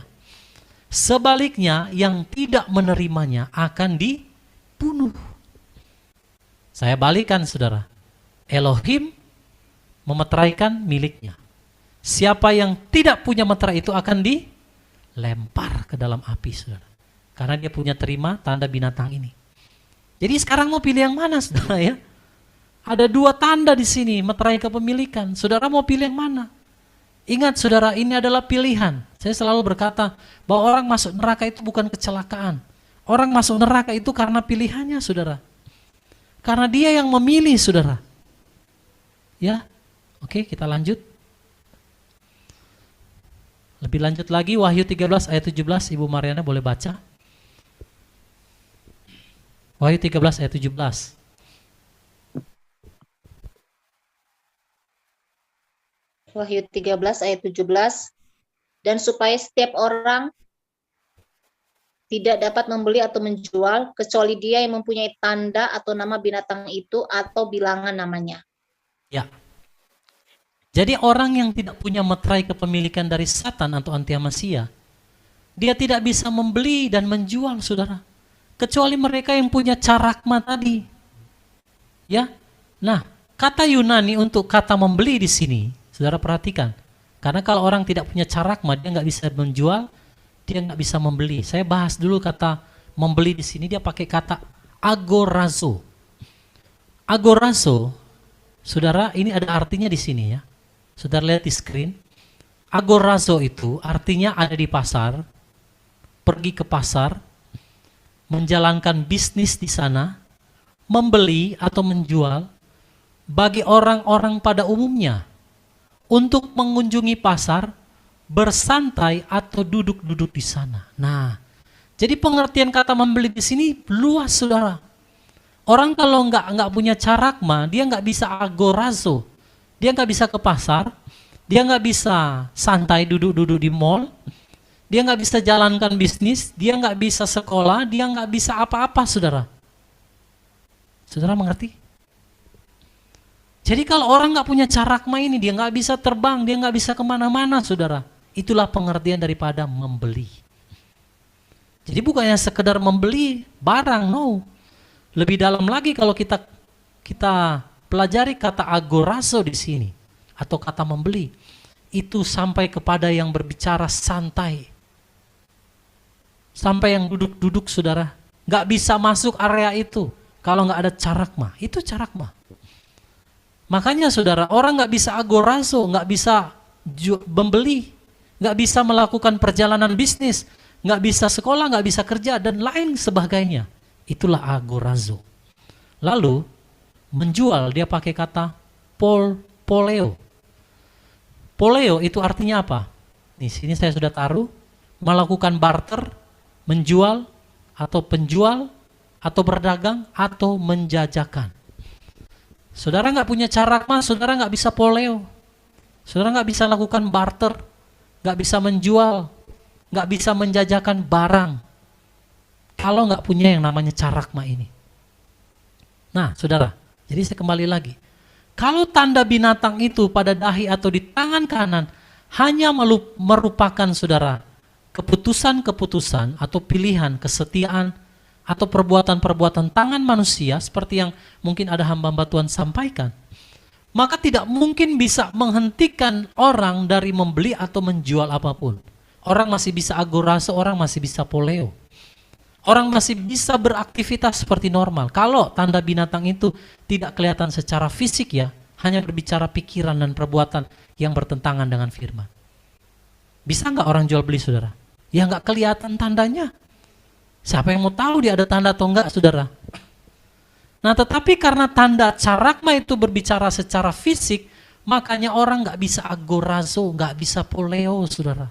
Sebaliknya, yang tidak menerimanya akan dibunuh. Saya balikan saudara, Elohim memeteraikan miliknya. Siapa yang tidak punya meterai itu akan dilempar ke dalam api, saudara. Karena dia punya terima tanda binatang ini. Jadi sekarang mau pilih yang mana, saudara ya? Ada dua tanda di sini, meterai kepemilikan. Saudara mau pilih yang mana? Ingat saudara, ini adalah pilihan. Saya selalu berkata bahwa orang masuk neraka itu bukan kecelakaan. Orang masuk neraka itu karena pilihannya, saudara. Karena dia yang memilih, saudara. Ya, oke, kita lanjut. Lebih lanjut lagi, Wahyu 13 ayat 17, Ibu Mariana boleh baca. Wahyu 13 ayat 17. Wahyu 13 ayat 17. Dan supaya setiap orang tidak dapat membeli atau menjual kecuali dia yang mempunyai tanda atau nama binatang itu atau bilangan namanya. Ya. Jadi orang yang tidak punya meterai kepemilikan dari Satan atau anti-Masia, dia tidak bisa membeli dan menjual, saudara. Kecuali mereka yang punya carakma tadi. Ya. Nah, kata Yunani untuk kata membeli di sini, saudara perhatikan. Karena kalau orang tidak punya carakma, dia nggak bisa menjual, dia nggak bisa membeli. Saya bahas dulu kata membeli di sini, dia pakai kata agorazo. Agorazo, saudara, ini ada artinya di sini ya. Saudara lihat di screen. Agorazo itu artinya ada di pasar, pergi ke pasar, menjalankan bisnis di sana, membeli atau menjual bagi orang-orang pada umumnya untuk mengunjungi pasar, bersantai atau duduk-duduk di sana. Nah, jadi pengertian kata membeli di sini luas, saudara. Orang kalau nggak punya carakma, dia nggak bisa agorazo. Dia nggak bisa ke pasar, dia nggak bisa santai duduk-duduk di mall, dia nggak bisa jalankan bisnis, dia nggak bisa sekolah, dia nggak bisa apa-apa, saudara. Saudara mengerti? Jadi kalau orang nggak punya carakma ini, dia nggak bisa terbang, dia nggak bisa kemana-mana, saudara. Itulah pengertian daripada membeli. Jadi bukannya sekedar membeli barang, no. Lebih dalam lagi kalau kita pelajari kata agorazo di sini atau kata membeli, itu sampai kepada yang berbicara santai, sampai yang duduk-duduk, saudara, nggak bisa masuk area itu kalau nggak ada carakma. Itu carakma. Makanya saudara, orang nggak bisa agorazo, nggak bisa membeli, nggak bisa melakukan perjalanan bisnis, nggak bisa sekolah, nggak bisa kerja dan lain sebagainya. Itulah agorazo. Lalu menjual, dia pakai kata poleo. Poleo itu artinya apa? Di sini saya sudah taruh, melakukan barter, menjual atau penjual atau berdagang atau menjajakan. Saudara nggak punya carakma, saudara nggak bisa poleo. Saudara nggak bisa lakukan barter, nggak bisa menjual, nggak bisa menjajakan barang. Kalau nggak punya yang namanya carakma ini. Nah, saudara, jadi saya kembali lagi. Kalau tanda binatang itu pada dahi atau di tangan kanan hanya merupakan, saudara, keputusan-keputusan atau pilihan, kesetiaan, atau perbuatan-perbuatan tangan manusia seperti yang mungkin ada hamba-hamba Tuhan sampaikan, maka tidak mungkin bisa menghentikan orang dari membeli atau menjual apapun. Orang masih bisa agoraso, orang masih bisa poleo. Orang masih bisa beraktivitas seperti normal. Kalau tanda binatang itu tidak kelihatan secara fisik ya, hanya berbicara pikiran dan perbuatan yang bertentangan dengan firman. Bisa nggak orang jual beli, saudara? Ya nggak kelihatan tandanya. Siapa yang mau tahu dia ada tanda atau enggak, saudara? Nah, tetapi karena tanda carakma itu berbicara secara fisik, makanya orang nggak bisa agorazo, nggak bisa poleo, saudara.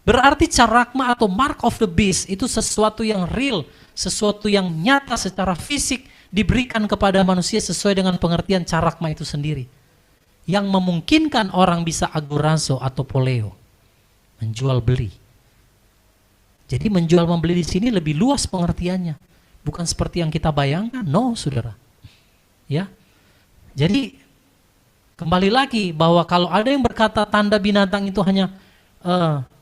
Berarti carakma atau mark of the beast itu sesuatu yang real, sesuatu yang nyata secara fisik diberikan kepada manusia sesuai dengan pengertian carakma itu sendiri. Yang memungkinkan orang bisa agorazo atau poleo, menjual beli. Jadi menjual membeli di sini lebih luas pengertiannya. Bukan seperti yang kita bayangkan, no, saudara. Ya, jadi kembali lagi bahwa kalau ada yang berkata tanda binatang itu hanya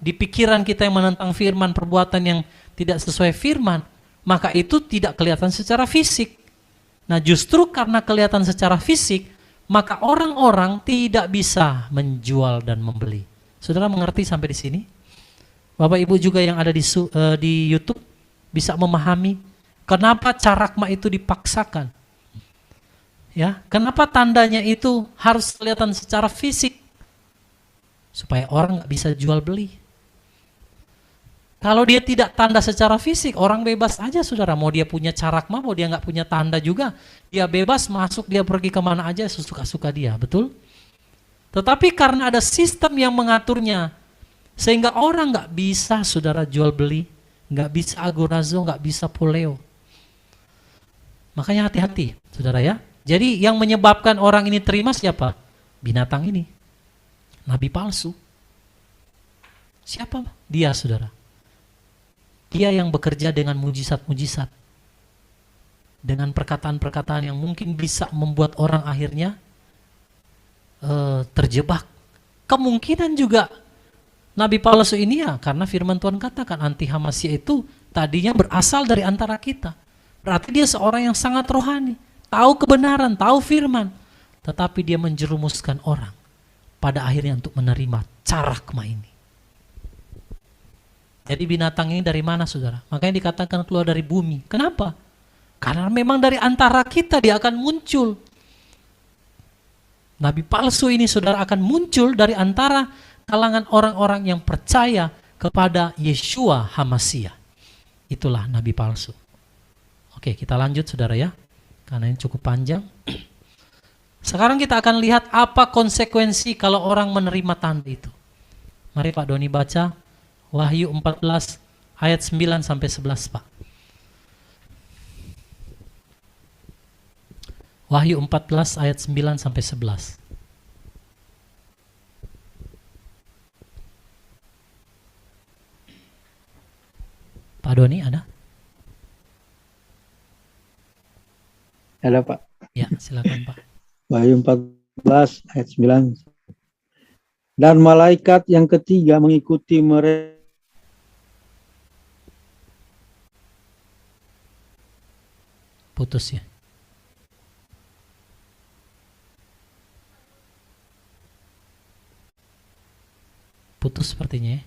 di pikiran kita yang menentang firman, perbuatan yang tidak sesuai firman, maka itu tidak kelihatan secara fisik. Nah, justru karena kelihatan secara fisik, maka orang-orang tidak bisa menjual dan membeli. Saudara mengerti sampai di sini? Bapak Ibu juga yang ada di YouTube bisa memahami kenapa carakma itu dipaksakan? Ya, kenapa tandanya itu harus kelihatan secara fisik? Supaya orang nggak bisa jual beli. Kalau dia tidak tanda secara fisik, orang bebas aja, saudara. Mau dia punya carakma, mau dia nggak punya tanda juga, dia bebas masuk, dia pergi kemana aja sesuka-suka dia, betul? Tetapi karena ada sistem yang mengaturnya, sehingga orang nggak bisa, saudara, jual beli, nggak bisa agorazo, nggak bisa poleo. Makanya hati-hati, saudara ya. Jadi yang menyebabkan orang ini terima siapa? Binatang ini. Nabi palsu. Siapa? Dia, saudara. Dia yang bekerja dengan mujizat-mujizat. Dengan perkataan-perkataan yang mungkin bisa membuat orang akhirnya terjebak. Kemungkinan juga Nabi palsu ini ya, karena firman Tuhan katakan anti Hamasya itu tadinya berasal dari antara kita. Berarti dia seorang yang sangat rohani, tahu kebenaran, tahu firman, tetapi dia menjerumuskan orang pada akhirnya untuk menerima carakma ini. Jadi binatang ini dari mana, saudara? Makanya dikatakan keluar dari bumi. Kenapa? Karena memang dari antara kita dia akan muncul. Nabi palsu ini, saudara, akan muncul dari antara kalangan orang-orang yang percaya kepada Yeshua Hamasya. Itulah Nabi palsu. Oke, kita lanjut, saudara ya, karena ini cukup panjang. Sekarang kita akan lihat apa konsekuensi kalau orang menerima tanda itu. Mari Pak Doni baca Wahyu 14 ayat 9 sampai 11, Pak. Wahyu 14 ayat 9 sampai 11. Pak Doni ada? Ada, Pak. Ya, silakan, Pak. Wahyu 14 ayat 9. Dan malaikat yang ketiga mengikuti mereka. Putus ya. Putus sepertinya ya.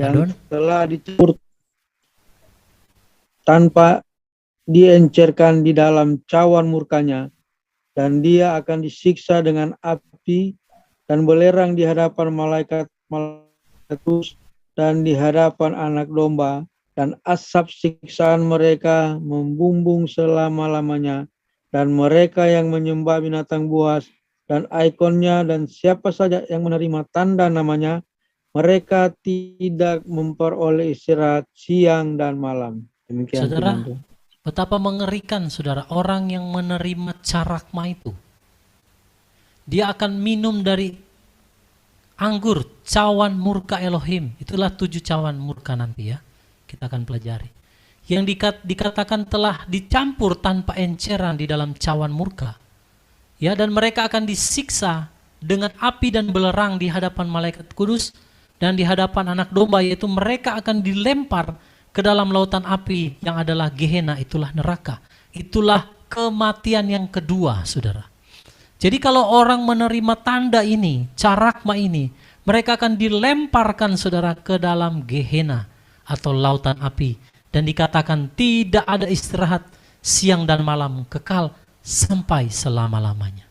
Yang telah dicampur tanpa diencerkan di dalam cawan murkanya, dan dia akan disiksa dengan api dan belerang di hadapan malaikat dan di hadapan anak domba, dan asap siksaan mereka membumbung selama-lamanya, dan mereka yang menyembah binatang buas dan ikonnya dan siapa saja yang menerima tanda namanya, mereka tidak memperoleh istirahat siang dan malam. Demikian, saudara, Tuhan. betapa mengerikan, saudara, orang yang menerima carakma itu. Dia akan minum dari anggur cawan murka Elohim. Itulah 7 cawan murka nanti ya, kita akan pelajari. Yang dikatakan telah dicampur tanpa enceran di dalam cawan murka. Ya, dan mereka akan disiksa dengan api dan belerang di hadapan malaikat kudus dan di hadapan anak domba, yaitu mereka akan dilempar ke dalam lautan api yang adalah Gehenna, itulah neraka. Itulah kematian yang kedua, saudara. Jadi kalau orang menerima tanda ini, carakma ini, mereka akan dilemparkan, saudara, ke dalam Gehenna atau lautan api. Dan dikatakan tidak ada istirahat siang dan malam, kekal sampai selama-lamanya.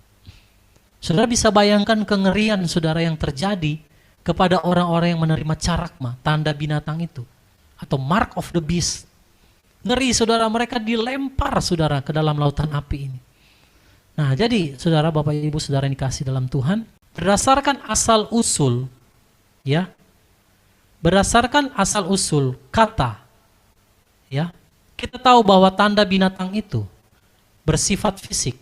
Saudara bisa bayangkan kengerian, saudara, yang terjadi kepada orang-orang yang menerima carakma, tanda binatang itu, atau mark of the beast. Ngeri, saudara, mereka dilempar, saudara, ke dalam lautan api ini. Nah, jadi saudara, Bapak Ibu, saudara yang dikasih dalam Tuhan, berdasarkan asal usul, ya, berdasarkan asal usul kata, ya, kita tahu bahwa tanda binatang itu bersifat fisik.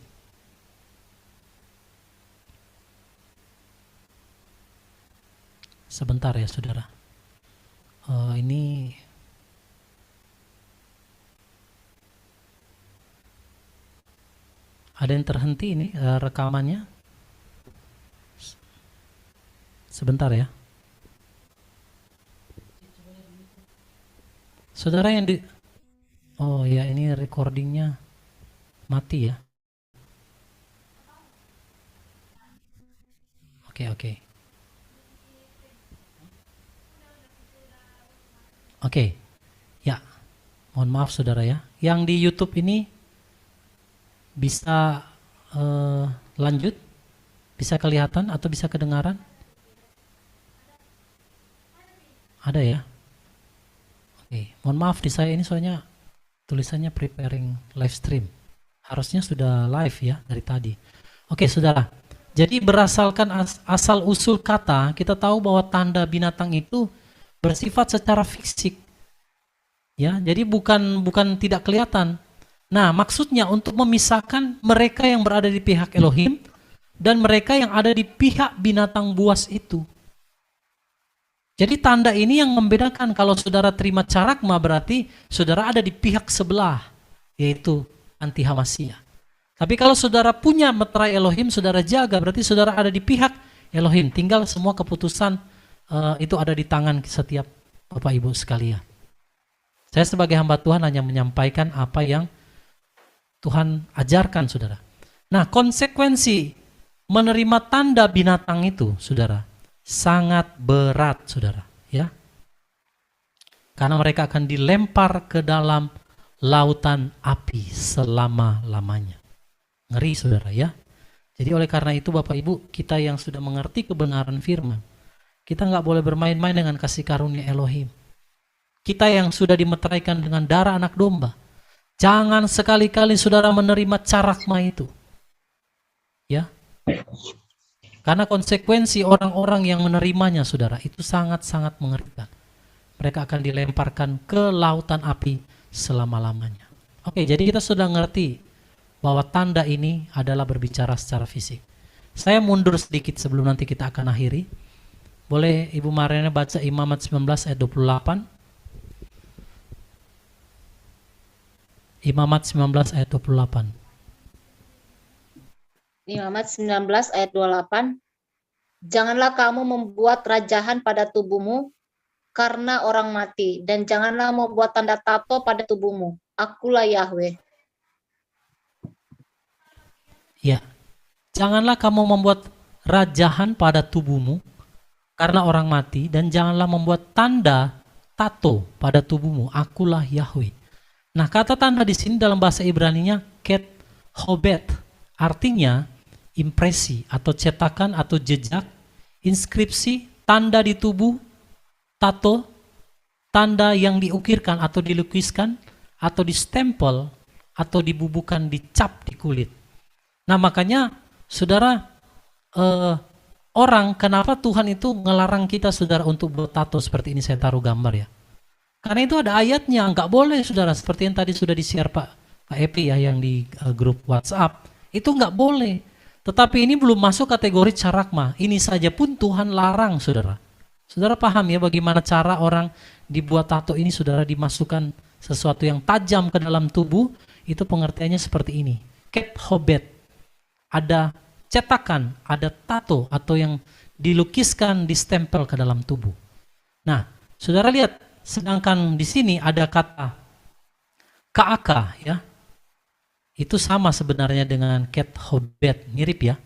Sebentar ya, saudara. Ini ada yang terhenti ini rekamannya. Sebentar ya. Saudara yang di... Oh ya, ini recordingnya mati ya. Oke. Oke, ya, mohon maaf saudara ya. Yang di YouTube ini bisa lanjut, bisa kelihatan atau bisa kedengaran? Ada ya? Oke, mohon maaf di saya ini soalnya tulisannya preparing live stream. Harusnya sudah live ya dari tadi. Oke saudara, jadi berdasarkan asal usul kata, kita tahu bahwa tanda binatang itu bersifat secara fisik, ya. Jadi bukan tidak kelihatan. Nah, maksudnya untuk memisahkan mereka yang berada di pihak Elohim dan mereka yang ada di pihak binatang buas itu. Jadi tanda ini yang membedakan. Kalau saudara terima carakma, berarti saudara ada di pihak sebelah, yaitu anti Hamasya. Tapi kalau saudara punya meterai Elohim, saudara jaga, berarti saudara ada di pihak Elohim. Tinggal semua keputusan itu ada di tangan setiap Bapak Ibu sekalian. Saya sebagai hamba Tuhan hanya menyampaikan apa yang Tuhan ajarkan, saudara. Nah, konsekuensi menerima tanda binatang itu, saudara, sangat berat, saudara, ya. Karena mereka akan dilempar ke dalam lautan api selama-lamanya. Ngeri, saudara, ya. Jadi oleh karena itu Bapak Ibu, kita yang sudah mengerti kebenaran firman, kita nggak boleh bermain-main dengan kasih karunia Elohim. Kita yang sudah dimeteraikan dengan darah anak domba, jangan sekali-kali saudara menerima carakma itu. Ya. Karena konsekuensi orang-orang yang menerimanya, saudara, itu sangat-sangat mengerikan. Mereka akan dilemparkan ke lautan api selama-lamanya. Oke, jadi kita sudah ngerti bahwa tanda ini adalah berbicara secara fisik. Saya mundur sedikit sebelum nanti kita akan akhiri. Boleh Ibu Mariana baca Imamat 19 ayat 28. Imamat 19 ayat 28. Imamat 19 ayat 28. Janganlah kamu membuat rajahan pada tubuhmu karena orang mati, dan janganlah membuat tanda tato pada tubuhmu. Akulah Yahweh. Ya, janganlah kamu membuat rajahan pada tubuhmu karena orang mati, dan janganlah membuat tanda tato pada tubuhmu. Akulah Yahweh. Nah, kata tanda di sini dalam bahasa Ibraninya ket hobet, artinya impresi atau cetakan atau jejak, inskripsi, tanda di tubuh, tato, tanda yang diukirkan atau dilukiskan atau distempel atau dibubuhkan, dicap di kulit. Nah, makanya saudara, orang, kenapa Tuhan itu ngelarang kita, saudara, untuk buat tato seperti ini? Saya taruh gambar ya. Karena itu ada ayatnya, nggak boleh, saudara. Seperti yang tadi sudah di-share Pak Epi ya, yang di grup WhatsApp. Itu nggak boleh. Tetapi ini belum masuk kategori carakma. Ini saja pun Tuhan larang, saudara. Saudara paham ya bagaimana cara orang dibuat tato ini, saudara, dimasukkan sesuatu yang tajam ke dalam tubuh. Itu pengertiannya seperti ini. Ket hobet. Ada cetakan, ada tato atau yang dilukiskan, distempel ke dalam tubuh. Nah, saudara lihat, sedangkan di sini ada kata KAK ya. Itu sama sebenarnya dengan cat hobet, mirip ya.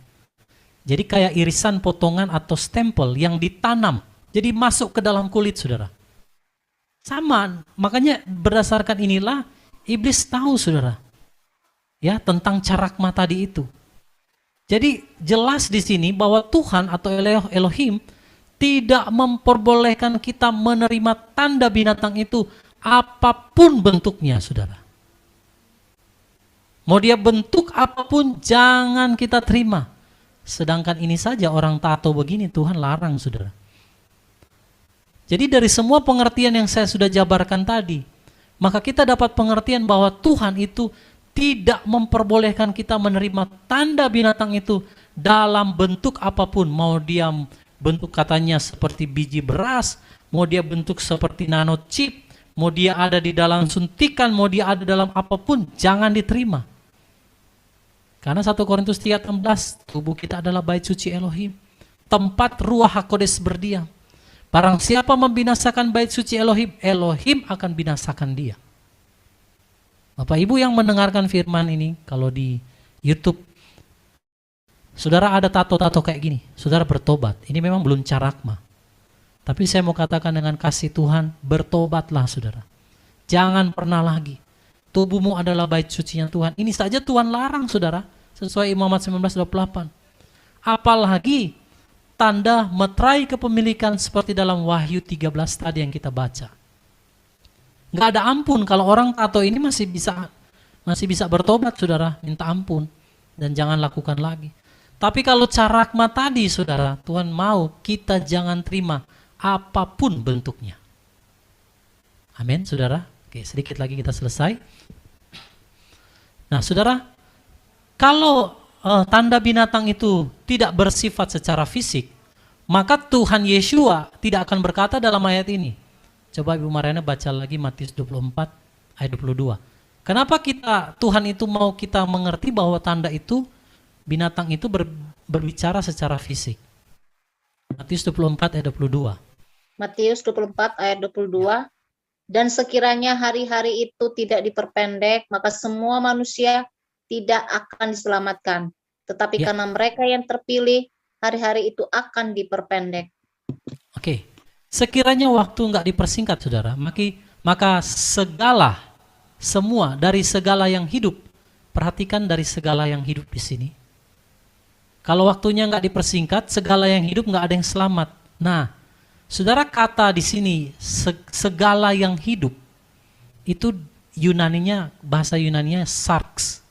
Jadi kayak irisan potongan atau stempel yang ditanam. Jadi masuk ke dalam kulit, saudara. Sama, makanya berdasarkan inilah iblis tahu, saudara. Ya, tentang carakma tadi itu. Jadi jelas di sini bahwa Tuhan atau Elohim tidak memperbolehkan kita menerima tanda binatang itu apapun bentuknya, saudara. Mau dia bentuk apapun, jangan kita terima. Sedangkan ini saja orang tato begini, Tuhan larang, saudara. Jadi dari semua pengertian yang saya sudah jabarkan tadi, maka kita dapat pengertian bahwa Tuhan itu tidak memperbolehkan kita menerima tanda binatang itu dalam bentuk apapun. Mau dia bentuk katanya seperti biji beras, mau dia bentuk seperti nanochip, mau dia ada di dalam suntikan, mau dia ada dalam apapun, jangan diterima. Karena 1 Korintus 3:16, tubuh kita adalah bait suci Elohim, tempat Ruach HaKodes berdiam. Barang siapa membinasakan bait suci Elohim, Elohim akan binasakan dia. Bapak Ibu yang mendengarkan firman ini, kalau di YouTube, saudara ada tato-tato kayak gini, saudara bertobat. Ini memang belum carakma. Tapi saya mau katakan dengan kasih Tuhan, bertobatlah saudara. Jangan pernah lagi. Tubuhmu adalah bait sucinya Tuhan. Ini saja Tuhan larang, saudara, sesuai Imamat 19:28. Apalagi tanda meterai kepemilikan seperti dalam Wahyu 13 tadi yang kita baca. Nggak ada ampun kalau orang tato ini masih bisa bertobat, saudara, minta ampun dan jangan lakukan lagi. Tapi kalau carakma tadi, saudara, Tuhan mau kita jangan terima apapun bentuknya. Amin, saudara. Oke, sedikit lagi kita selesai. Nah, saudara, kalau tanda binatang itu tidak bersifat secara fisik, maka Tuhan Yeshua tidak akan berkata dalam ayat ini. Coba Ibu Mariana baca lagi Matius 24 ayat 22. Kenapa Tuhan itu mau kita mengerti bahwa tanda itu, binatang itu berbicara secara fisik? Matius 24 ayat 22. Matius 24 ayat 22. Dan sekiranya hari-hari itu tidak diperpendek, maka semua manusia tidak akan diselamatkan. Tetapi karena mereka yang terpilih, hari-hari itu akan diperpendek. Oke. Sekiranya waktu nggak dipersingkat, saudara, maka semua dari segala yang hidup, perhatikan dari segala yang hidup di sini. Kalau waktunya nggak dipersingkat, segala yang hidup nggak ada yang selamat. Nah, saudara, kata di sini segala yang hidup itu Yunaninya, bahasa Yunaninya sarx.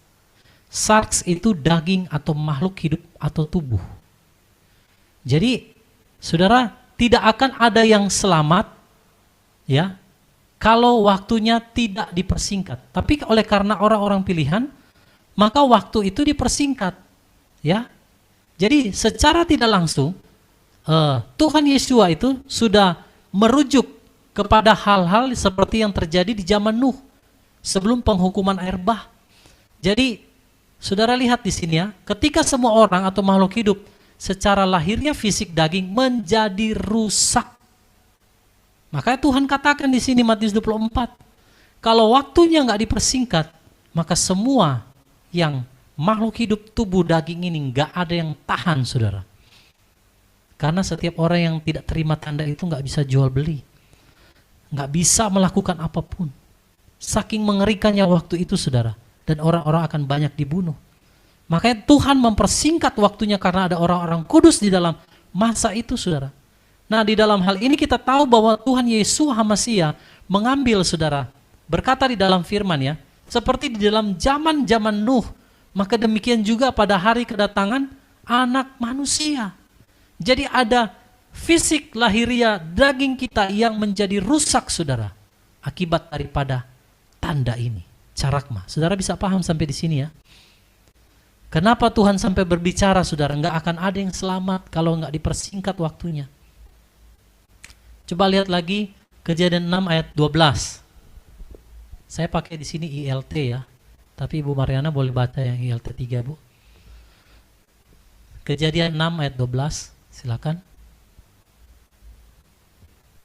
Sarx itu daging atau makhluk hidup atau tubuh. Jadi, saudara, tidak akan ada yang selamat ya kalau waktunya tidak dipersingkat. Tapi oleh karena orang-orang pilihan, maka waktu itu dipersingkat. Ya. Jadi secara tidak langsung Tuhan Yesus itu sudah merujuk kepada hal-hal seperti yang terjadi di zaman Nuh sebelum penghukuman air bah. Jadi saudara lihat di sini ya, ketika semua orang atau makhluk hidup secara lahirnya fisik daging menjadi rusak. Makanya Tuhan katakan di sini Matius 24, kalau waktunya nggak dipersingkat, maka semua yang makhluk hidup tubuh daging ini nggak ada yang tahan, saudara. Karena setiap orang yang tidak terima tanda itu nggak bisa jual beli, nggak bisa melakukan apapun. Saking mengerikannya waktu itu, saudara, dan orang-orang akan banyak dibunuh. Makanya Tuhan mempersingkat waktunya karena ada orang-orang kudus di dalam masa itu, saudara. Nah, di dalam hal ini kita tahu bahwa Tuhan Yesus HaMasiah mengambil, saudara, berkata di dalam firman ya, seperti di dalam zaman-zaman Nuh, maka demikian juga pada hari kedatangan anak manusia. Jadi ada fisik lahiriah daging kita yang menjadi rusak, saudara, akibat daripada tanda ini, carakma. Saudara bisa paham sampai di sini ya? Kenapa Tuhan sampai berbicara, saudara, nggak akan ada yang selamat kalau nggak dipersingkat waktunya. Coba lihat lagi Kejadian 6 ayat 12. Saya pakai di sini ILT ya, tapi Ibu Mariana boleh baca yang ILT 3, Bu. Kejadian 6 ayat 12, silakan.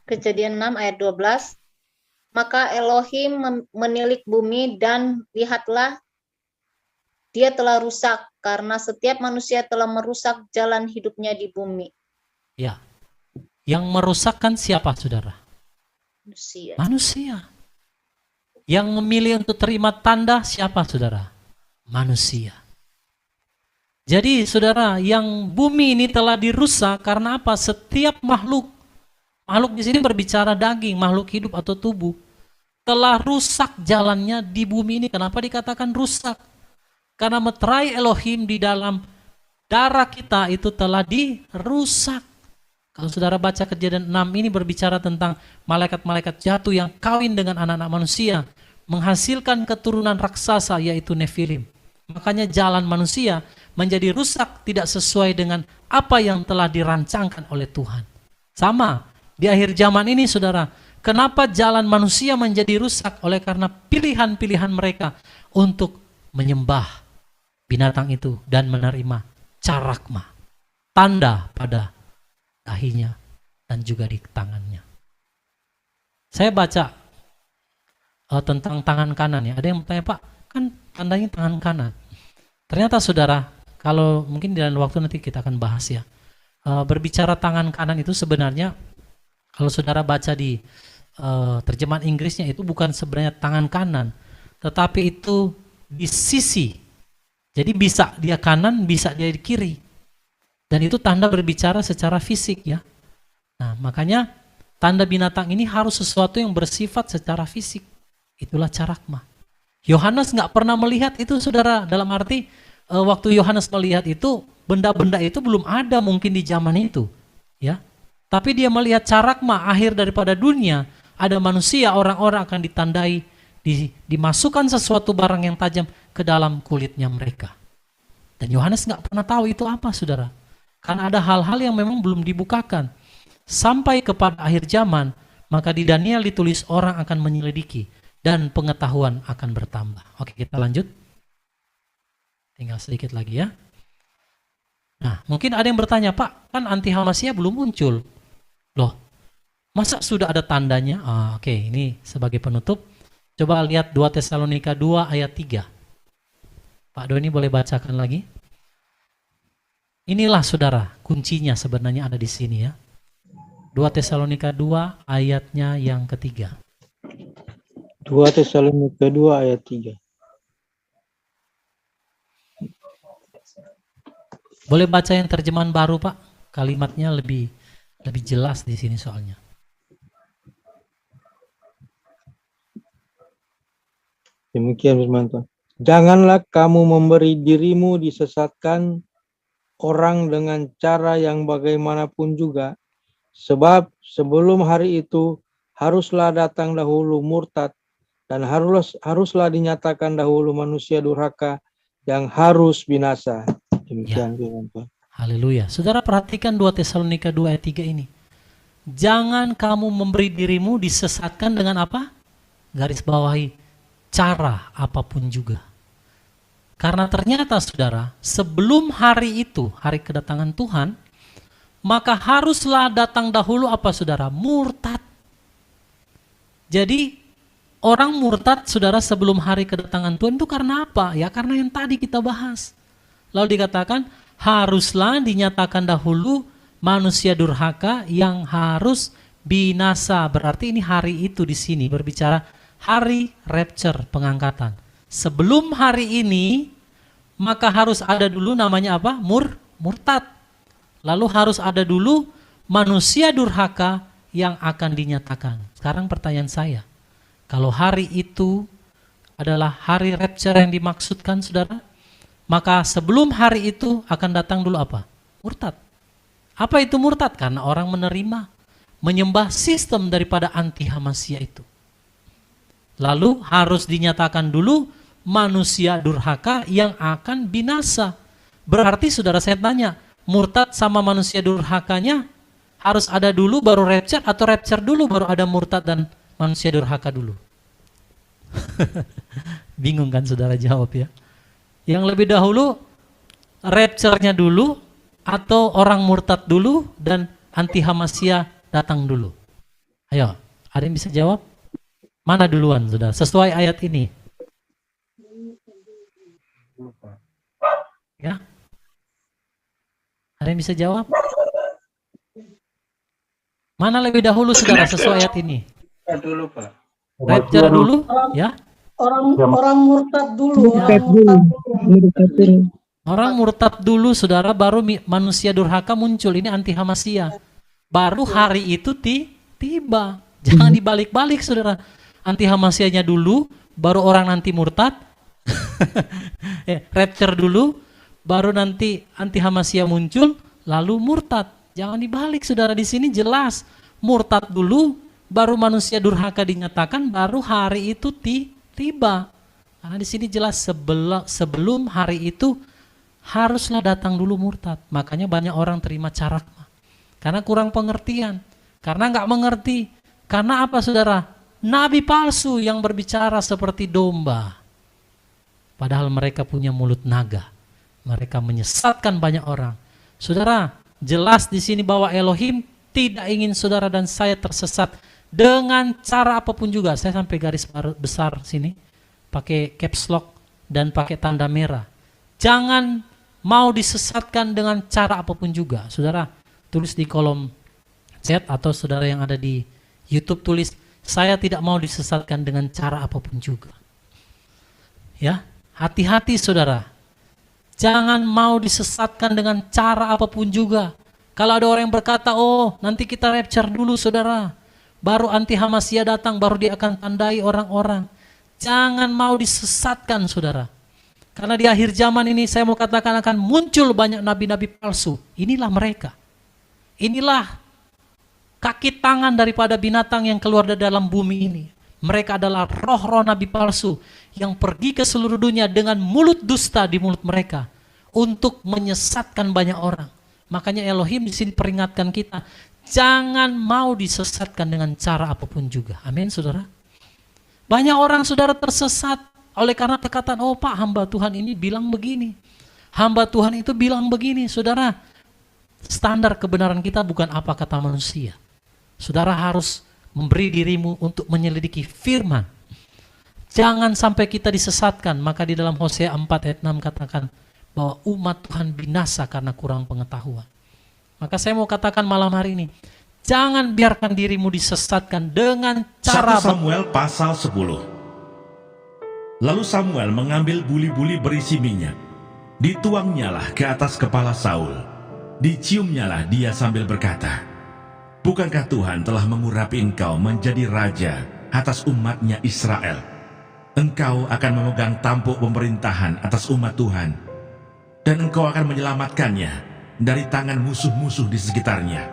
Kejadian 6 ayat 12. Maka Elohim menilik bumi dan lihatlah dia telah rusak karena setiap manusia telah merusak jalan hidupnya di bumi. Ya. Yang merusakkan siapa, saudara? Manusia. Manusia. Yang memilih untuk terima tanda siapa, saudara? Manusia. Jadi, saudara, yang bumi ini telah dirusak karena apa? Setiap makhluk di sini berbicara daging, makhluk hidup atau tubuh, telah rusak jalannya di bumi ini. Kenapa dikatakan rusak? Karena meterai Elohim di dalam darah kita itu telah dirusak. Kalau saudara baca Kejadian 6 ini berbicara tentang malaikat-malaikat jatuh yang kawin dengan anak-anak manusia, menghasilkan keturunan raksasa yaitu Nefilim. Makanya jalan manusia menjadi rusak, tidak sesuai dengan apa yang telah dirancangkan oleh Tuhan. Sama, di akhir zaman ini saudara, kenapa jalan manusia menjadi rusak? Oleh karena pilihan-pilihan mereka untuk menyembah binatang itu dan menerima carakma, tanda pada dahinya dan juga di tangannya. Saya baca tentang tangan kanan ya. Ada yang bertanya, Pak, kan tandanya tangan kanan. Ternyata saudara, kalau mungkin di dalam waktu nanti kita akan bahas ya. Berbicara tangan kanan itu sebenarnya, kalau saudara baca di terjemahan Inggrisnya itu bukan sebenarnya tangan kanan, tetapi itu di sisi. Jadi bisa dia kanan, bisa dia di kiri. Dan itu tanda berbicara secara fisik ya. Nah, makanya tanda binatang ini harus sesuatu yang bersifat secara fisik. Itulah carakma. Yohanes nggak pernah melihat itu, saudara. Dalam arti waktu Yohanes melihat itu, benda-benda itu belum ada mungkin di zaman itu, ya. Tapi dia melihat carakma akhir daripada dunia. Ada manusia, orang-orang akan ditandai, dimasukkan sesuatu barang yang tajam ke dalam kulitnya mereka. Dan Yohanes nggak pernah tahu itu apa, saudara. Karena ada hal-hal yang memang belum dibukakan. Sampai kepada akhir zaman, maka di Daniel ditulis orang akan menyelidiki dan pengetahuan akan bertambah. Oke, kita lanjut. Tinggal sedikit lagi ya. Nah, mungkin ada yang bertanya, Pak, kan Antihamasia belum muncul. Loh, masa sudah ada tandanya? Oke, ini sebagai penutup. Coba lihat 2 Tesalonika 2 ayat 3. Pak Doni boleh bacakan lagi? Inilah saudara, kuncinya sebenarnya ada di sini ya. 2 Tesalonika 2 ayatnya yang ketiga. 2 Tesalonika 2 ayat 3. Boleh baca yang terjemahan baru, Pak? Kalimatnya lebih jelas di sini soalnya. Demikian firman Tuhan. Janganlah kamu memberi dirimu disesatkan orang dengan cara yang bagaimanapun juga, sebab sebelum hari itu haruslah datang dahulu murtad, dan haruslah dinyatakan dahulu manusia durhaka yang harus binasa. Demikian firman Tuhan. Haleluya. Saudara perhatikan 2 Tesalonika 2 ayat 3 ini. Jangan kamu memberi dirimu disesatkan dengan apa? Garis bawahi, cara apapun juga. Karena ternyata saudara, sebelum hari itu, hari kedatangan Tuhan, maka haruslah datang dahulu apa saudara? Murtad. Jadi orang murtad saudara sebelum hari kedatangan Tuhan itu karena apa? Ya karena yang tadi kita bahas. Lalu dikatakan haruslah dinyatakan dahulu manusia durhaka yang harus binasa. Berarti ini hari itu di sini berbicara hari rapture, pengangkatan. Sebelum hari ini, maka harus ada dulu namanya apa? Murtad. Lalu harus ada dulu manusia durhaka yang akan dinyatakan. Sekarang pertanyaan saya, kalau hari itu adalah hari rapture yang dimaksudkan saudara, maka sebelum hari itu akan datang dulu apa? Murtad. Apa itu murtad? Karena orang menerima, menyembah sistem daripada Antihamasia itu. Lalu harus dinyatakan dulu manusia durhaka yang akan binasa. Berarti saudara saya tanya, murtad sama manusia durhakanya harus ada dulu baru rapture atau rapture dulu baru ada murtad dan manusia durhaka dulu? Bingung kan saudara jawab ya? Yang lebih dahulu rapture-nya dulu atau orang murtad dulu dan Antihamasia datang dulu? Ayo, ada yang bisa jawab? Mana duluan saudara? Sesuai ayat ini. Ada yang bisa jawab? Mana lebih dahulu saudara sesuai ayat ini? Dulu, Pak. Rapture dulu, ya? Orang murtad dulu. Orang murtad dulu, saudara, baru manusia durhaka muncul. Ini anti Hamasiyah. Baru hari itu tiba. Jangan dibalik-balik, saudara. Anti Hamasiyahnya dulu, baru orang nanti murtad. Rapture dulu, baru nanti anti Hamasiyah muncul, lalu murtad. Jangan dibalik, saudara. Di sini jelas murtad dulu, baru manusia durhaka dinyatakan, baru hari itu tiba. Karena di sini jelas sebelum hari itu haruslah datang dulu murtad. Makanya banyak orang terima carakma. Karena kurang pengertian. Karena nggak mengerti. Karena apa, saudara? Nabi palsu yang berbicara seperti domba. Padahal mereka punya mulut naga. Mereka menyesatkan banyak orang. Saudara, jelas di sini bahwa Elohim tidak ingin saudara dan saya tersesat dengan cara apapun juga. Saya sampai garis besar sini, pakai caps lock dan pakai tanda merah. Jangan mau disesatkan dengan cara apapun juga. Saudara, tulis di kolom chat atau saudara yang ada di YouTube tulis, saya tidak mau disesatkan dengan cara apapun juga. Ya, hati-hati saudara. Jangan mau disesatkan dengan cara apapun juga. Kalau ada orang yang berkata, oh nanti kita rapture dulu saudara, baru anti Hamasiyah datang, baru dia akan tandai orang-orang. Jangan mau disesatkan saudara. Karena di akhir zaman ini saya mau katakan akan muncul banyak nabi-nabi palsu. Inilah mereka. Inilah kaki tangan daripada binatang yang keluar dari dalam bumi ini. Mereka adalah roh-roh nabi palsu yang pergi ke seluruh dunia dengan mulut dusta di mulut mereka untuk menyesatkan banyak orang. Makanya Elohim di sini peringatkan kita, jangan mau disesatkan dengan cara apapun juga. Amin, saudara. Banyak orang saudara tersesat oleh karena perkataan, oh Pak, hamba Tuhan ini bilang begini. Hamba Tuhan itu bilang begini. Saudara, standar kebenaran kita bukan apa kata manusia. Saudara harus memberi dirimu untuk menyelidiki firman. Jangan sampai kita disesatkan. Maka di dalam Hosea 4 ayat 6 katakan bahwa umat Tuhan binasa karena kurang pengetahuan. Maka saya mau katakan malam hari ini, jangan biarkan dirimu disesatkan dengan cara 1 Samuel pasal 10. Lalu Samuel mengambil buli-buli berisi minyak, dituangnyalah ke atas kepala Saul, diciumnyalah dia sambil berkata, bukankah Tuhan telah mengurapi engkau menjadi raja atas umatnya Israel? Engkau akan memegang tampuk pemerintahan atas umat Tuhan, dan engkau akan menyelamatkannya dari tangan musuh-musuh di sekitarnya.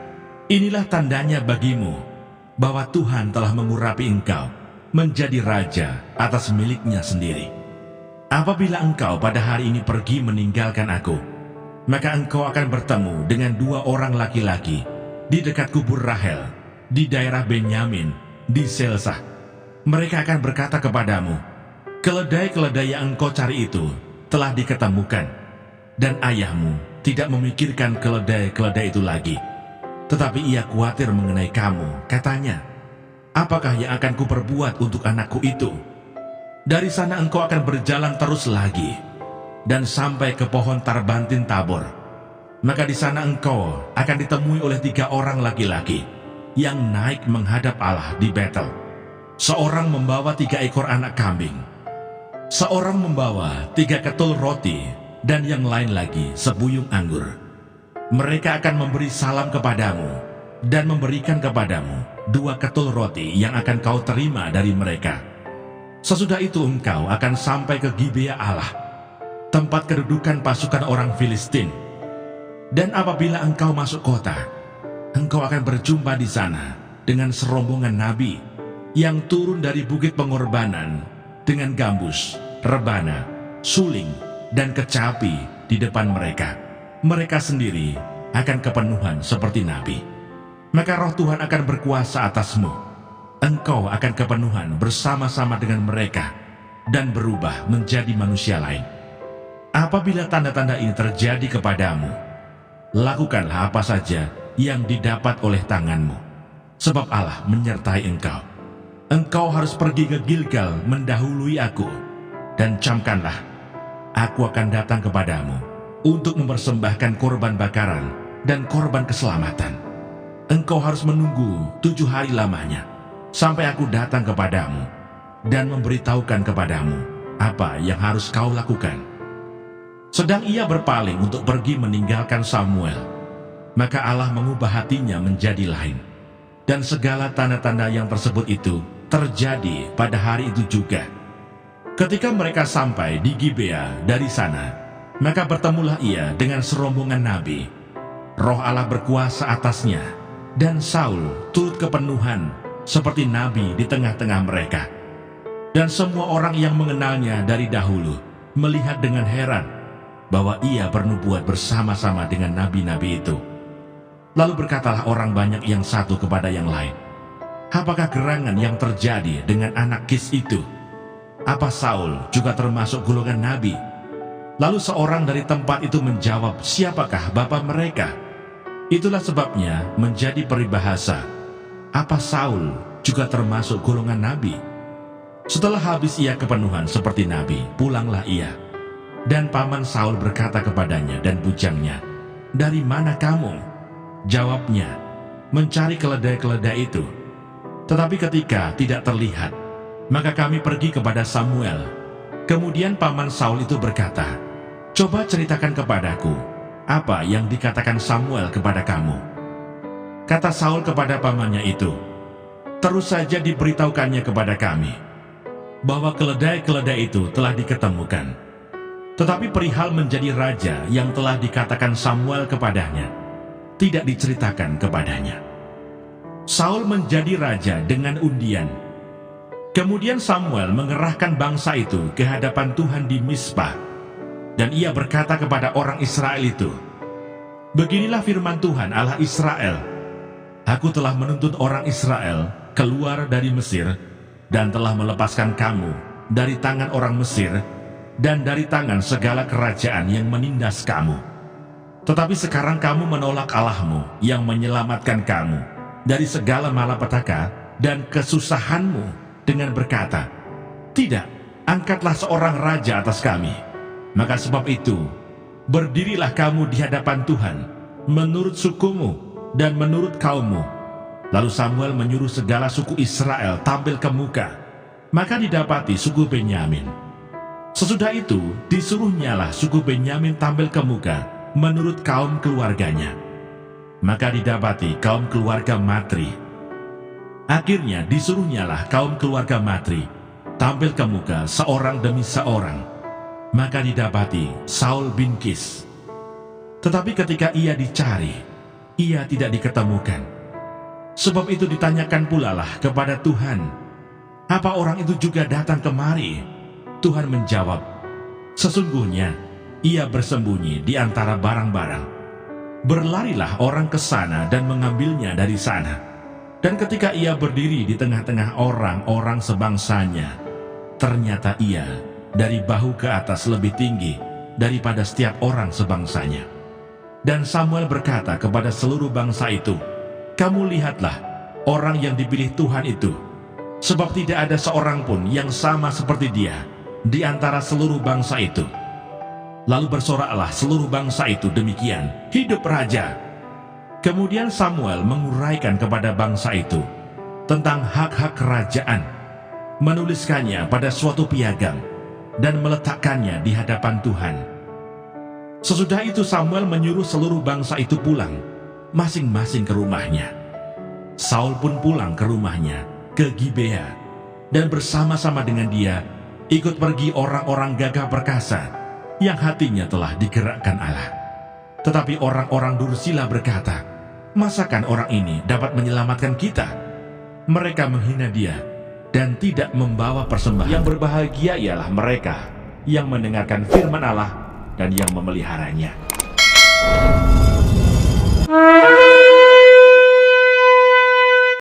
Inilah tandanya bagimu bahwa Tuhan telah mengurapi engkau menjadi raja atas miliknya sendiri. Apabila engkau pada hari ini pergi meninggalkan aku, maka engkau akan bertemu dengan 2 orang laki-laki di dekat kubur Rahel, di daerah Benyamin, di Selsah. Mereka akan berkata kepadamu, keledai-keledai yang engkau cari itu telah diketemukan, dan ayahmu tidak memikirkan keledai-keledai itu lagi, tetapi ia khawatir mengenai kamu. Katanya, apakah yang akan kuperbuat untuk anakku itu? Dari sana engkau akan berjalan terus lagi, dan sampai ke pohon Tarbantin Tabor. Maka di sana engkau akan ditemui oleh 3 orang laki-laki yang naik menghadap Allah di Betel. Seorang membawa 3 ekor anak kambing, seorang membawa 3 ketul roti, dan yang lain lagi sebuyung anggur. Mereka akan memberi salam kepadamu dan memberikan kepadamu 2 ketul roti yang akan kau terima dari mereka. Sesudah itu engkau akan sampai ke Gibea Allah, tempat kedudukan pasukan orang Filistin. Dan apabila engkau masuk kota, engkau akan berjumpa di sana dengan serombongan nabi yang turun dari bukit pengorbanan dengan gambus, rebana, suling, dan kecapi di depan mereka. Mereka sendiri akan kepenuhan seperti nabi. Maka roh Tuhan akan berkuasa atasmu. Engkau akan kepenuhan bersama-sama dengan mereka dan berubah menjadi manusia lain. Apabila tanda-tanda ini terjadi kepadamu, lakukanlah apa saja yang didapat oleh tanganmu, sebab Allah menyertai engkau. Engkau harus pergi ke Gilgal mendahului aku, dan camkanlah, aku akan datang kepadamu untuk mempersembahkan korban bakaran dan korban keselamatan. Engkau harus menunggu 7 hari lamanya, sampai aku datang kepadamu dan memberitahukan kepadamu apa yang harus kau lakukan." Sedang ia berpaling untuk pergi meninggalkan Samuel, maka Allah mengubah hatinya menjadi lain. Dan segala tanda-tanda yang tersebut itu terjadi pada hari itu juga. Ketika mereka sampai di Gibea dari sana, maka bertemulah ia dengan serombongan nabi. Roh Allah berkuasa atasnya, dan Saul turut kepenuhan seperti nabi di tengah-tengah mereka. Dan semua orang yang mengenalnya dari dahulu melihat dengan heran bahwa ia bernubuat bersama-sama dengan nabi-nabi itu. Lalu berkatalah orang banyak yang satu kepada yang lain, "Apakah gerangan yang terjadi dengan anak Kis itu? Apa Saul juga termasuk golongan nabi?" Lalu seorang dari tempat itu menjawab, "Siapakah bapa mereka?" Itulah sebabnya menjadi peribahasa, "Apa Saul juga termasuk golongan nabi?" Setelah habis ia kepenuhan seperti nabi, pulanglah ia. Dan paman Saul berkata kepadanya dan bujangnya, "Dari mana kamu?" Jawabnya, "Mencari keledai-keledai itu." Tetapi ketika tidak terlihat, maka kami pergi kepada Samuel. Kemudian paman Saul itu berkata, "Coba ceritakan kepadaku, apa yang dikatakan Samuel kepada kamu?" Kata Saul kepada pamannya itu, "Terus saja diberitahukannya kepada kami, bahwa keledai-keledai itu telah diketemukan. Tetapi perihal menjadi raja yang telah dikatakan Samuel kepadanya, tidak diceritakan kepadanya." Saul menjadi raja dengan undian. Kemudian Samuel mengerahkan bangsa itu ke hadapan Tuhan di Mizpah. Dan ia berkata kepada orang Israel itu, "Beginilah firman Tuhan Allah Israel, Aku telah menuntut orang Israel keluar dari Mesir, dan telah melepaskan kamu dari tangan orang Mesir, dan dari tangan segala kerajaan yang menindas kamu. Tetapi sekarang kamu menolak Allahmu yang menyelamatkan kamu dari segala malapetaka dan kesusahanmu dengan berkata, 'Tidak, angkatlah seorang raja atas kami.' Maka sebab itu, berdirilah kamu di hadapan Tuhan, menurut sukumu dan menurut kaummu." Lalu Samuel menyuruh segala suku Israel tampil ke muka, maka didapati suku Benyamin. Sesudah itu, disuruhnyalah suku Benyamin tampil ke muka menurut kaum keluarganya. Maka didapati kaum keluarga Matri. Akhirnya disuruhnyalah kaum keluarga Matri tampil ke muka seorang demi seorang. Maka didapati Saul bin Kis. Tetapi ketika ia dicari, ia tidak diketemukan. Sebab itu ditanyakan pula lah kepada Tuhan, "Apa orang itu juga datang kemari?" Tuhan menjawab, "Sesungguhnya ia bersembunyi di antara barang-barang. Berlarilah orang ke sana dan mengambilnya dari sana." Dan ketika ia berdiri di tengah-tengah orang-orang sebangsanya, ternyata ia dari bahu ke atas lebih tinggi daripada setiap orang sebangsanya. Dan Samuel berkata kepada seluruh bangsa itu, "Kamu lihatlah orang yang dipilih Tuhan itu, sebab tidak ada seorang pun yang sama seperti dia di antara seluruh bangsa itu." Lalu bersoraklah seluruh bangsa itu demikian, "Hidup raja!" Kemudian Samuel menguraikan kepada bangsa itu tentang hak-hak kerajaan, menuliskannya pada suatu piagam, dan meletakkannya di hadapan Tuhan. Sesudah itu Samuel menyuruh seluruh bangsa itu pulang, masing-masing ke rumahnya. Saul pun pulang ke rumahnya, ke Gibea, dan bersama-sama dengan dia ikut pergi orang-orang gagah perkasa yang hatinya telah digerakkan Allah. Tetapi orang-orang Dursila berkata, "Masakan orang ini dapat menyelamatkan kita?" Mereka menghina dia dan tidak membawa persembahan. Yang berbahagia ialah mereka yang mendengarkan firman Allah dan yang memeliharanya.